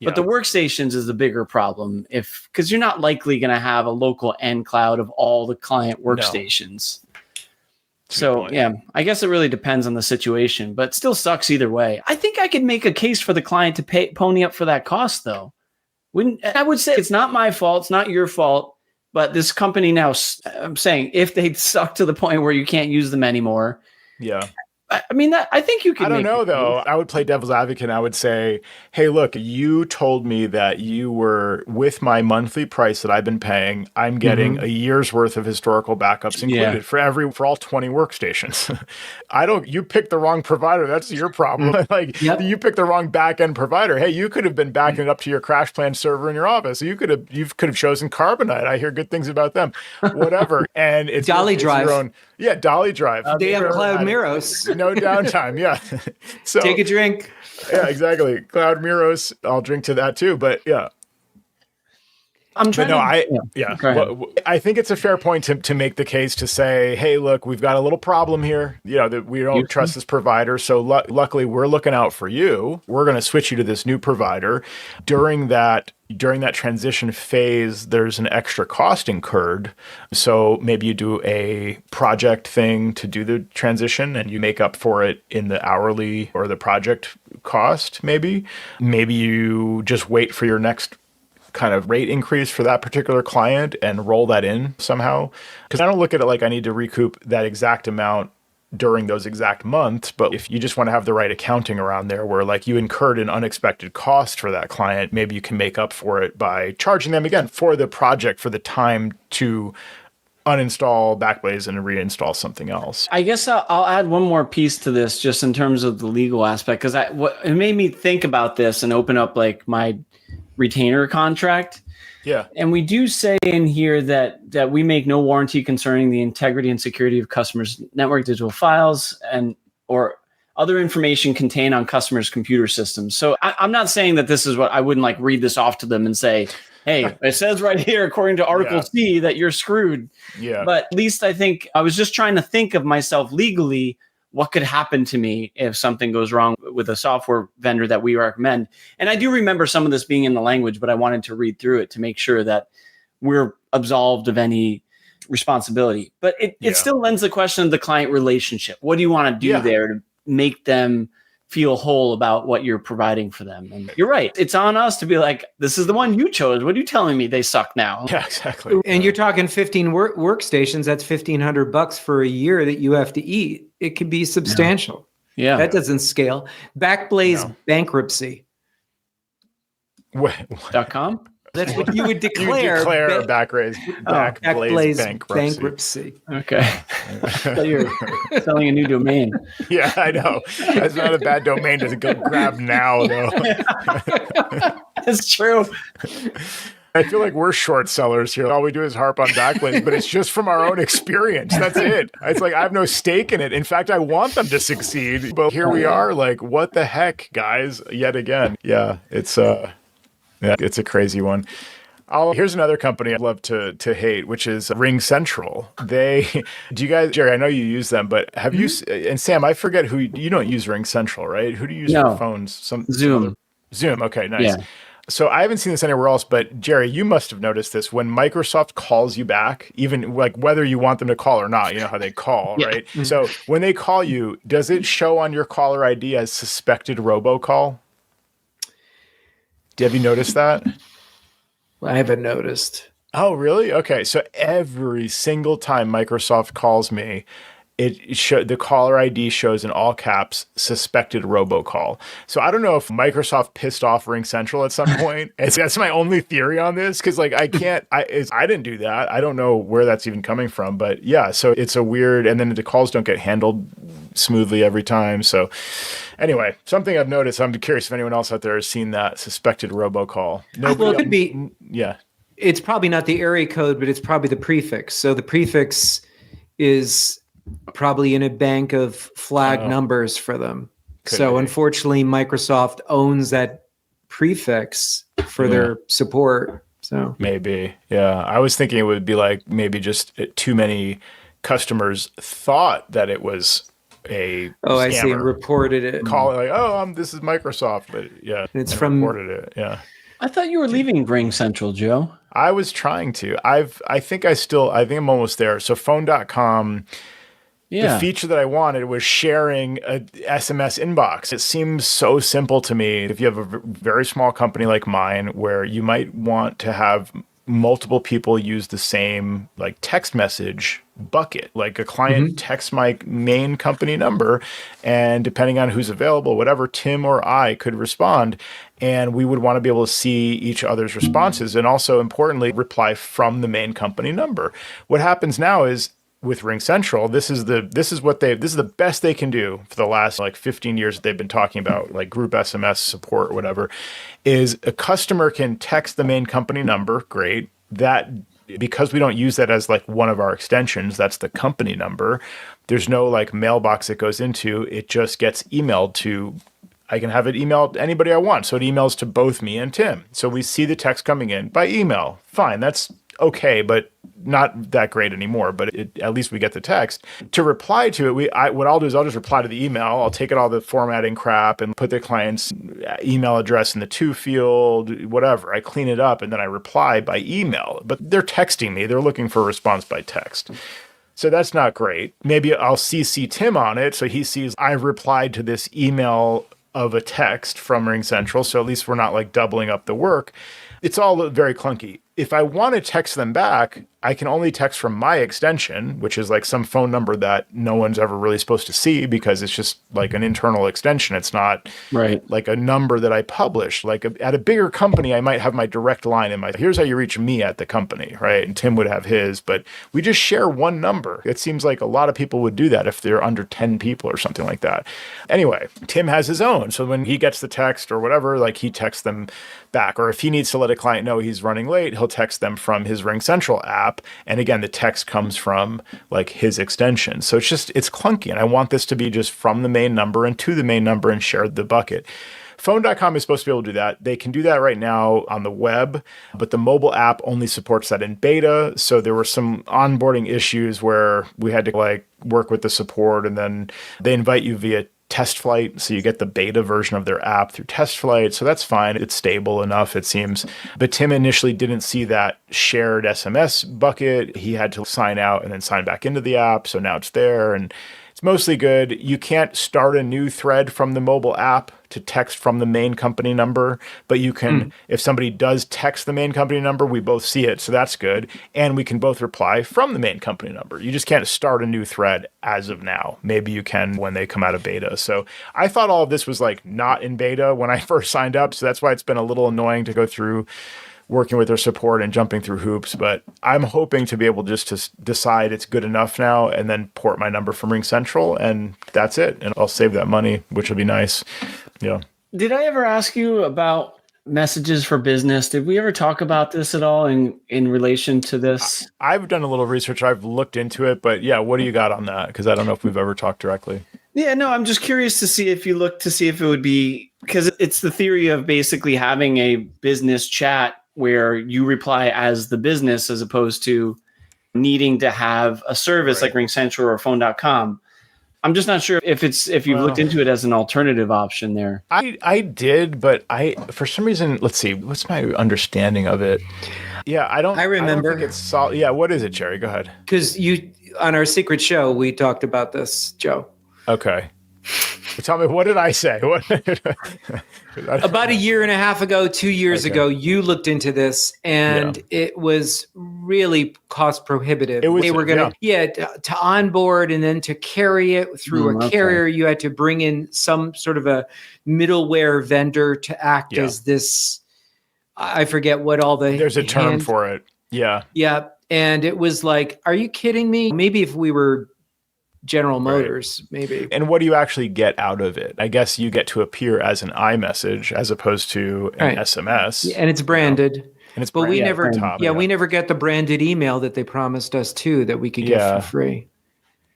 Speaker 4: But the workstations is the bigger problem because you're not likely going to have a local end cloud of all the client workstations. No. So yeah, I guess it really depends on the situation, but it still sucks either way. I think I could make a case for the client to pony up for that cost though. I would say it's not my fault. It's not your fault, but this company now, I'm saying if they suck to the point where you can't use them anymore.
Speaker 2: Yeah.
Speaker 4: I mean, I think you could.
Speaker 2: I don't know, though. I would play devil's advocate and I would say, hey, look, you told me that you were with my monthly price that I've been paying. I'm getting a year's worth of historical backups included for all 20 workstations. You picked the wrong provider. That's your problem. You picked the wrong back end provider. Hey, you could have been backing it up to your crash plan server in your office. You could have chosen Carbonite. I hear good things about them. Whatever. And it's
Speaker 3: Dolly Drive.
Speaker 2: Dolly Drive.
Speaker 3: They have Cloud Miros.
Speaker 2: No downtime. Yeah. So
Speaker 3: take a drink.
Speaker 2: Yeah, exactly. Cloud Miros. I'll drink to that too. But yeah.
Speaker 4: I'm trying
Speaker 2: I think it's a fair point to make the case to say, hey, look, we've got a little problem here. That we don't trust this provider. So luckily, we're looking out for you. We're going to switch you to this new provider. During that transition phase, there's an extra cost incurred. So maybe you do a project thing to do the transition and you make up for it in the hourly or the project cost, maybe. Maybe you just wait for your next kind of rate increase for that particular client and roll that in somehow. Because I don't look at it like I need to recoup that exact amount during those exact months. But if you just want to have the right accounting around there where like you incurred an unexpected cost for that client, maybe you can make up for it by charging them again for the project, for the time to uninstall Backblaze and reinstall something else.
Speaker 4: I guess I'll add one more piece to this just in terms of the legal aspect, because it made me think about this and open up like my retainer contract.
Speaker 2: Yeah.
Speaker 4: And we do say in here that we make no warranty concerning the integrity and security of customers' network digital files or other information contained on customers' computer systems. So I'm not saying that this is what I wouldn't like read this off to them and say, hey, it says right here, according to Article C, that you're screwed.
Speaker 2: Yeah.
Speaker 4: But at least I think I was just trying to think of myself legally, what could happen to me if something goes wrong with a software vendor that we recommend. And I do remember some of this being in the language, but I wanted to read through it to make sure that we're absolved of any responsibility. But it still lends the question of the client relationship. What do you want to do there to make them feel whole about what you're providing for them? And you're right. It's on us to be like, this is the one you chose. What are you telling me? They suck now.
Speaker 2: Yeah, exactly.
Speaker 3: And you're talking 15 workstations. That's $1,500 for a year that you have to eat. It could be substantial.
Speaker 4: Yeah.
Speaker 3: That doesn't scale. Backblaze bankruptcy.
Speaker 4: .com?
Speaker 3: That's what you would declare.
Speaker 2: You declare Backblaze bankruptcy.
Speaker 4: Okay. So you're selling a new domain.
Speaker 2: Yeah, I know. That's not a bad domain to go grab now, though.
Speaker 4: That's true.
Speaker 2: I feel like we're short sellers here. All we do is harp on Backblaze, but it's just from our own experience. That's it. It's like I have no stake in it. In fact, I want them to succeed. But here we are, like, what the heck, guys? Yet again. Yeah, it's a crazy one. Here's another company I'd love to hate, which is RingCentral. Do you guys, Jerry, I know you use them, but have you, and Sam, I forget who, you don't use RingCentral, right? Who do you use for phones?
Speaker 4: Zoom.
Speaker 2: Zoom. Okay, nice.
Speaker 4: Yeah.
Speaker 2: So I haven't seen this anywhere else, but Jerry, you must have noticed this when Microsoft calls you back, even like whether you want them to call or not, you know how they call, right? Mm-hmm. So when they call you, does it show on your caller ID as suspected robocall? Have you noticed that?
Speaker 3: I haven't noticed.
Speaker 2: Oh, really? Okay. So every single time Microsoft calls me, the caller ID shows in all caps suspected robocall. So I don't know if Microsoft pissed off RingCentral at some point. That's my only theory on this, because like I didn't do that. I don't know where that's even coming from, but yeah. So it's a weird, and then the calls don't get handled smoothly every time. So anyway, something I've noticed. I'm curious if anyone else out there has seen that suspected robocall.
Speaker 3: Well, it could be.
Speaker 2: Yeah.
Speaker 3: It's probably not the area code, but it's probably the prefix. So the prefix is probably in a bank of flag numbers for them. So unfortunately, Microsoft owns that prefix for their support. So
Speaker 2: maybe, yeah. I was thinking it would be like maybe just too many customers thought that it was a
Speaker 3: I see.
Speaker 2: scammer
Speaker 3: Reported it.
Speaker 2: call it like, this is Microsoft, but
Speaker 3: it's from
Speaker 2: reported it. Yeah.
Speaker 4: I thought you were leaving RingCentral, Joe.
Speaker 2: I was trying to. I think I'm almost there. So phone.com, the feature that I wanted was sharing a SMS inbox. It seems so simple to me. If you have a very small company like mine where you might want to have multiple people use the same like text message bucket, like a client texts my main company number, and depending on who's available, whatever, Tim or I could respond, and we would want to be able to see each other's responses and also importantly reply from the main company number. What happens now is with RingCentral, this is the best they can do for the last like 15 years that they've been talking about, like group SMS support or whatever, is a customer can text the main company number. Great. That, because we don't use that as like one of our extensions, that's the company number. There's no like mailbox that goes into it, just gets emailed to, I can have it emailed to anybody I want. So it emails to both me and Tim. So we see the text coming in by email. Fine. That's okay, but not that great anymore, but at least we get the text. To reply to it, what I'll do is I'll just reply to the email. I'll take all the formatting crap and put the client's email address in the to field, whatever. I clean it up and then I reply by email. But they're texting me. They're looking for a response by text. So that's not great. Maybe I'll CC Tim on it so he sees I replied to this email of a text from RingCentral. So at least we're not like doubling up the work. It's all very clunky. If I want to text them back, I can only text from my extension, which is like some phone number that no one's ever really supposed to see because it's just like an internal extension. It's not like a number that I publish. Like at a bigger company, I might have my direct line in here's how you reach me at the company, right? And Tim would have his, but we just share one number. It seems like a lot of people would do that if they're under 10 people or something like that. Anyway, Tim has his own. So when he gets the text or whatever, like he texts them back. Or if he needs to let a client know he's running late, he'll text them from his RingCentral app. And again, the text comes from like his extension. So it's clunky. And I want this to be just from the main number and to the main number and share the bucket. Phone.com is supposed to be able to do that. They can do that right now on the web, but the mobile app only supports that in beta. So there were some onboarding issues where we had to like work with the support, and then they invite you via test flight. So you get the beta version of their app through test flight. So that's fine. It's stable enough, it seems. But Tim initially didn't see that shared SMS bucket. He had to sign out and then sign back into the app. So now it's there and it's mostly good. You can't start a new thread from the mobile app to text from the main company number, but you can, if somebody does text the main company number, we both see it. So that's good. And we can both reply from the main company number. You just can't start a new thread as of now. Maybe you can when they come out of beta. So I thought all of this was like not in beta when I first signed up. So that's why it's been a little annoying to go through working with their support and jumping through hoops. But I'm hoping to be able just to decide it's good enough now and then port my number from RingCentral, and that's it. And I'll save that money, which will be nice. Yeah.
Speaker 4: Did I ever ask you about messages for business? Did we ever talk about this at all in relation to this?
Speaker 2: I've done a little research. I've looked into it, but yeah, what do you got on that? Because I don't know if we've ever talked directly.
Speaker 4: Yeah, no, I'm just curious to see if you look to see if it would be, because it's the theory of basically having a business chat where you reply as the business as opposed to needing to have a service like RingCentral or phone.com. I'm just not sure if you've looked into it as an alternative option there.
Speaker 2: I did, but for some reason, let's see, what's my understanding of it? Yeah, I remember. I don't think it's solid. Yeah, what is it, Jerry? Go ahead.
Speaker 3: Because on our secret show, we talked about this, Joe.
Speaker 2: Okay. Tell me, what did I say?
Speaker 3: About a year and a half ago, 2 years ago, you looked into this, and it was really cost prohibitive. They were going to onboard and then to carry it through a carrier, you had to bring in some sort of a middleware vendor to act as this. I forget what all the.
Speaker 2: There's a term for it. Yeah.
Speaker 3: Yeah. And it was like, are you kidding me? Maybe if we were General Motors, maybe.
Speaker 2: And what do you actually get out of it? I guess you get to appear as an iMessage as opposed to an SMS.
Speaker 3: Yeah, and it's branded.
Speaker 2: And it's
Speaker 3: we never we never get the branded email that they promised us too that we could get for free.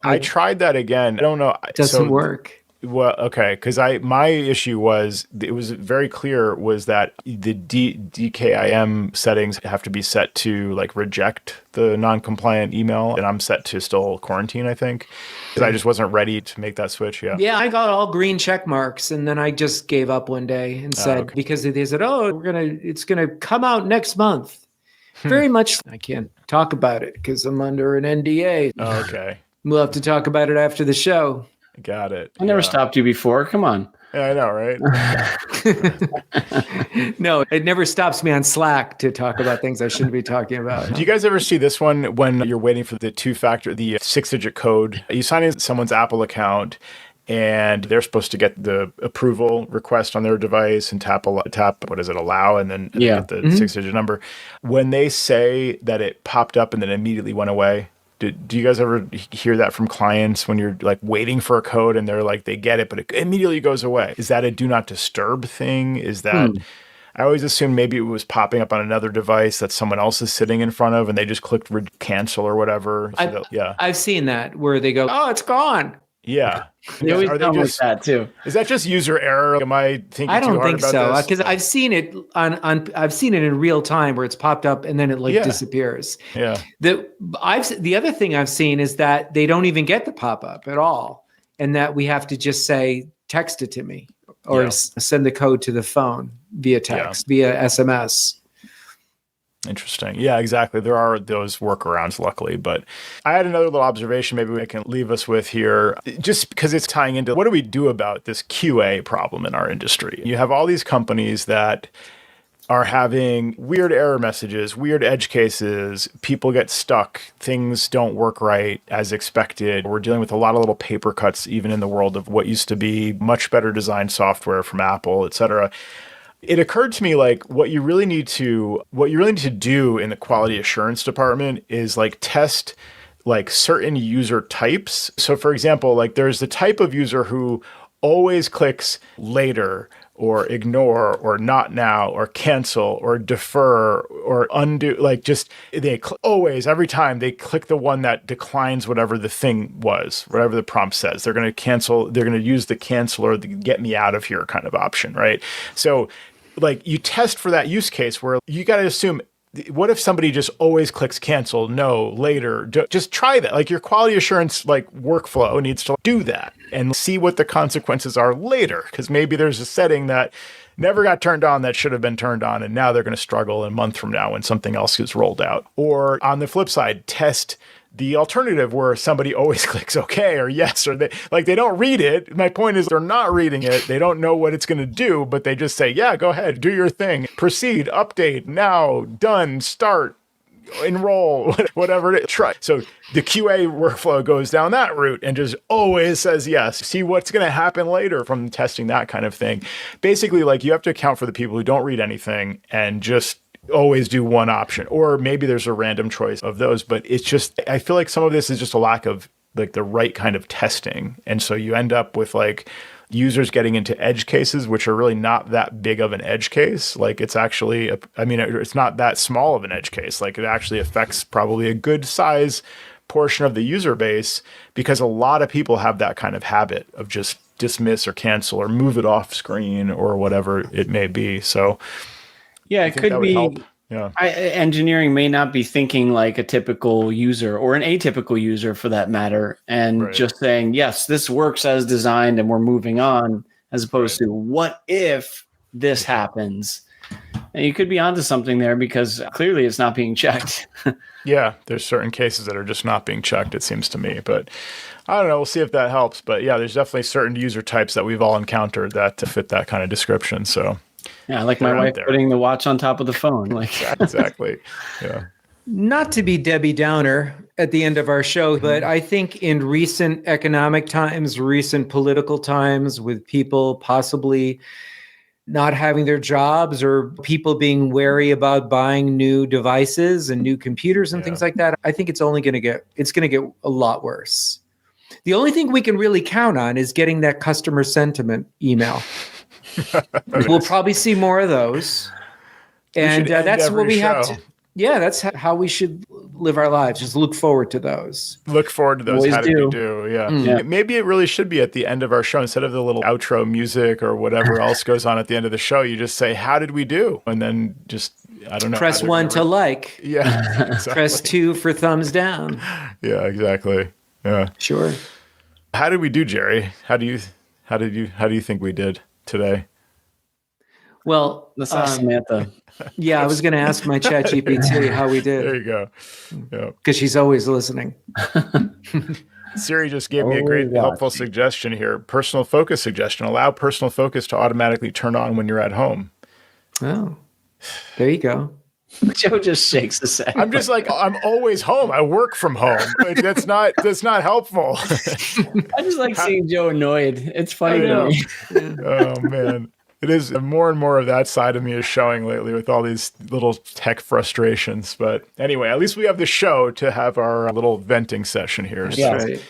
Speaker 2: I tried that again. I don't know.
Speaker 3: It doesn't work.
Speaker 2: Well, okay, because my issue was it was very clear was that the DKIM settings have to be set to like reject the non-compliant email, and I'm set to still quarantine, I think, because I just wasn't ready to make that switch.
Speaker 3: Yeah, I got all green check marks, and then I just gave up one day and said, because they said, "Oh, it's gonna come out next month." Very much, I can't talk about it because I'm under an NDA.
Speaker 2: Okay,
Speaker 3: we'll have to talk about it after the show.
Speaker 2: Got it.
Speaker 4: I never stopped you before. Come on.
Speaker 2: Yeah, I know, right?
Speaker 3: No, it never stops me on Slack to talk about things I shouldn't be talking about.
Speaker 2: Do you guys ever see this one when you're waiting for the the 6-digit code? You sign in someone's Apple account and they're supposed to get the approval request on their device and tap, allow, and then get the 6-digit number. When they say that it popped up and then immediately went away, do you guys ever hear that from clients when you're like waiting for a code and they're like, they get it, but it immediately goes away? Is that a do not disturb thing? Is that, I always assumed maybe it was popping up on another device that someone else is sitting in front of and they just clicked cancel or whatever.
Speaker 3: I've seen that where they go, oh, it's gone.
Speaker 2: Yeah.
Speaker 4: They always sound like that too.
Speaker 2: Is that just user error? Am I thinking
Speaker 3: I don't
Speaker 2: too hard
Speaker 3: think
Speaker 2: about
Speaker 3: so,
Speaker 2: this?
Speaker 3: because I've seen it I've seen it in real time where it's popped up and then it disappears.
Speaker 2: Yeah.
Speaker 3: The other thing I've seen is that they don't even get the pop up at all, and that we have to just say text it to me or send the code to the phone via text, via SMS.
Speaker 2: Interesting. Yeah, exactly. There are those workarounds, luckily. But I had another little observation maybe I can leave us with here, just because it's tying into what do we do about this QA problem in our industry? You have all these companies that are having weird error messages, weird edge cases, people get stuck, things don't work right as expected. We're dealing with a lot of little paper cuts, even in the world of what used to be much better designed software from Apple, et cetera. It occurred to me like what you really need to do in the quality assurance department is like test like certain user types. So for example, like there's the type of user who always clicks later or ignore or not now or cancel or defer or undo, like just always, every time they click the one that declines whatever the thing was, whatever the prompt says, they're going to cancel, they're going to use the cancel or the get me out of here kind of option, right? So like you test for that use case where you got to assume, what if somebody just always clicks cancel, no, later? Just try that. Like your quality assurance like workflow needs to do that and see what the consequences are later. Because maybe there's a setting that never got turned on that should have been turned on, and now they're going to struggle a month from now when something else gets rolled out. Or on the flip side, test the alternative where somebody always clicks okay or yes, or they don't read it. My point is they're not reading it. They don't know what it's going to do, but they just say, yeah, go ahead, do your thing, proceed, update, now, done, start, enroll, whatever it is. Try. So the QA workflow goes down that route and just always says yes. See what's going to happen later from testing that kind of thing. Basically, like you have to account for the people who don't read anything and just always do one option, or maybe there's a random choice of those, but it's just, I feel like some of this is just a lack of like the right kind of testing. And so you end up with like users getting into edge cases, which are really not that big of an edge case. Like it's actually, it's not that small of an edge case. Like it actually affects probably a good size portion of the user base, because a lot of people have that kind of habit of just dismiss or cancel or move it off screen or whatever it may be. So
Speaker 4: yeah, it could be.
Speaker 2: Yeah.
Speaker 4: Engineering may not be thinking like a typical user or an atypical user for that matter, and just saying, yes, this works as designed and we're moving on, as opposed to what if this happens? And you could be onto something there because clearly it's not being checked.
Speaker 2: Yeah, there's certain cases that are just not being checked, it seems to me. But I don't know. We'll see if that helps. But yeah, there's definitely certain user types that we've all encountered that fit that kind of description. So
Speaker 4: yeah, like my wife putting the watch on top of the phone. Like
Speaker 2: exactly. Yeah.
Speaker 3: Not to be Debbie Downer at the end of our show, but I think in recent economic times, recent political times, with people possibly not having their jobs or people being wary about buying new devices and new computers and things like that, I think it's going to get a lot worse. The only thing we can really count on is getting that customer sentiment email. We'll probably see more of those. And that's what we have to. Yeah, that's how we should live our lives. Just look forward to those.
Speaker 2: Look forward to those.
Speaker 4: Always
Speaker 2: How did we do? Yeah.
Speaker 4: Yeah.
Speaker 2: Maybe it really should be at the end of our show. Instead of the little outro music or whatever else goes on at the end of the show, you just say, how did we do? And then just, I don't know.
Speaker 3: Press 1 to like.
Speaker 2: Yeah. Exactly.
Speaker 3: Press 2 for thumbs down.
Speaker 2: Yeah, exactly. Yeah.
Speaker 3: Sure.
Speaker 2: How did we do, Jerry? How do you think we did today?
Speaker 3: Well,
Speaker 4: Let's ask Samantha.
Speaker 3: Yeah, I was going to ask my chat GPT how we
Speaker 2: There
Speaker 3: did,
Speaker 2: you go. Yeah.
Speaker 3: because she's always listening.
Speaker 2: Siri just gave me a great helpful suggestion here. Personal focus suggestion. Allow personal focus to automatically turn on when you're at home.
Speaker 3: Oh, there you go.
Speaker 4: Joe just shakes his head.
Speaker 2: I'm just like, I'm always home. I work from home. Like, that's not helpful.
Speaker 4: I just like seeing Joe annoyed. It's funny to me.
Speaker 2: Oh man. It is more and more of that side of me is showing lately with all these little tech frustrations. But anyway, at least we have the show to have our little venting session here.
Speaker 3: That's
Speaker 2: So,
Speaker 3: right.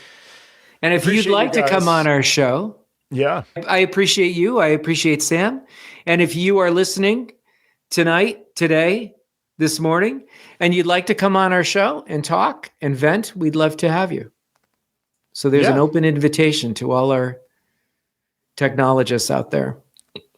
Speaker 3: And if
Speaker 2: Appreciate
Speaker 3: you'd like
Speaker 2: you
Speaker 3: to come
Speaker 2: guys.
Speaker 3: on our show,
Speaker 2: yeah.
Speaker 3: I appreciate you. I appreciate Sam. And if you are listening tonight, today, this morning, and you'd like to come on our show and talk and vent, we'd love to have you. So there's an open invitation to all our technologists out there.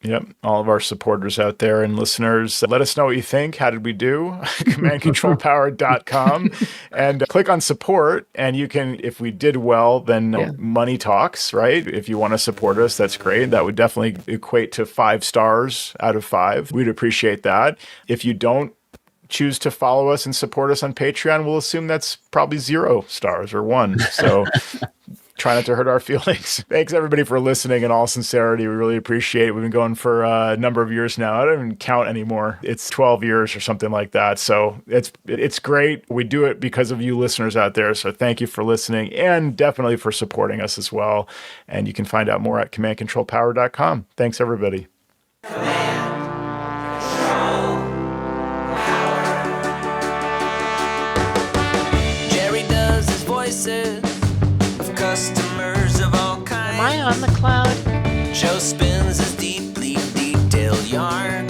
Speaker 2: Yep. All of our supporters out there and listeners, let us know what you think. How did we do? commandcontrolpower.com and click on support. And you can, if we did well, then money talks, right? If you want to support us, that's great. That would definitely equate to 5 stars out of 5. We'd appreciate that. If you don't choose to follow us and support us on Patreon, we'll assume that's probably 0 stars or 1. So try not to hurt our feelings. Thanks everybody for listening. In all sincerity, we really appreciate it. We've been going for a number of years now. I don't even count anymore. It's 12 years or something like that. So it's great. We do it because of you listeners out there. So thank you for listening and definitely for supporting us as well. And you can find out more at commandcontrolpower.com. Thanks everybody.
Speaker 5: Customers of all kinds.
Speaker 6: Am I on the cloud?
Speaker 5: Joe spins his deeply detailed yarn.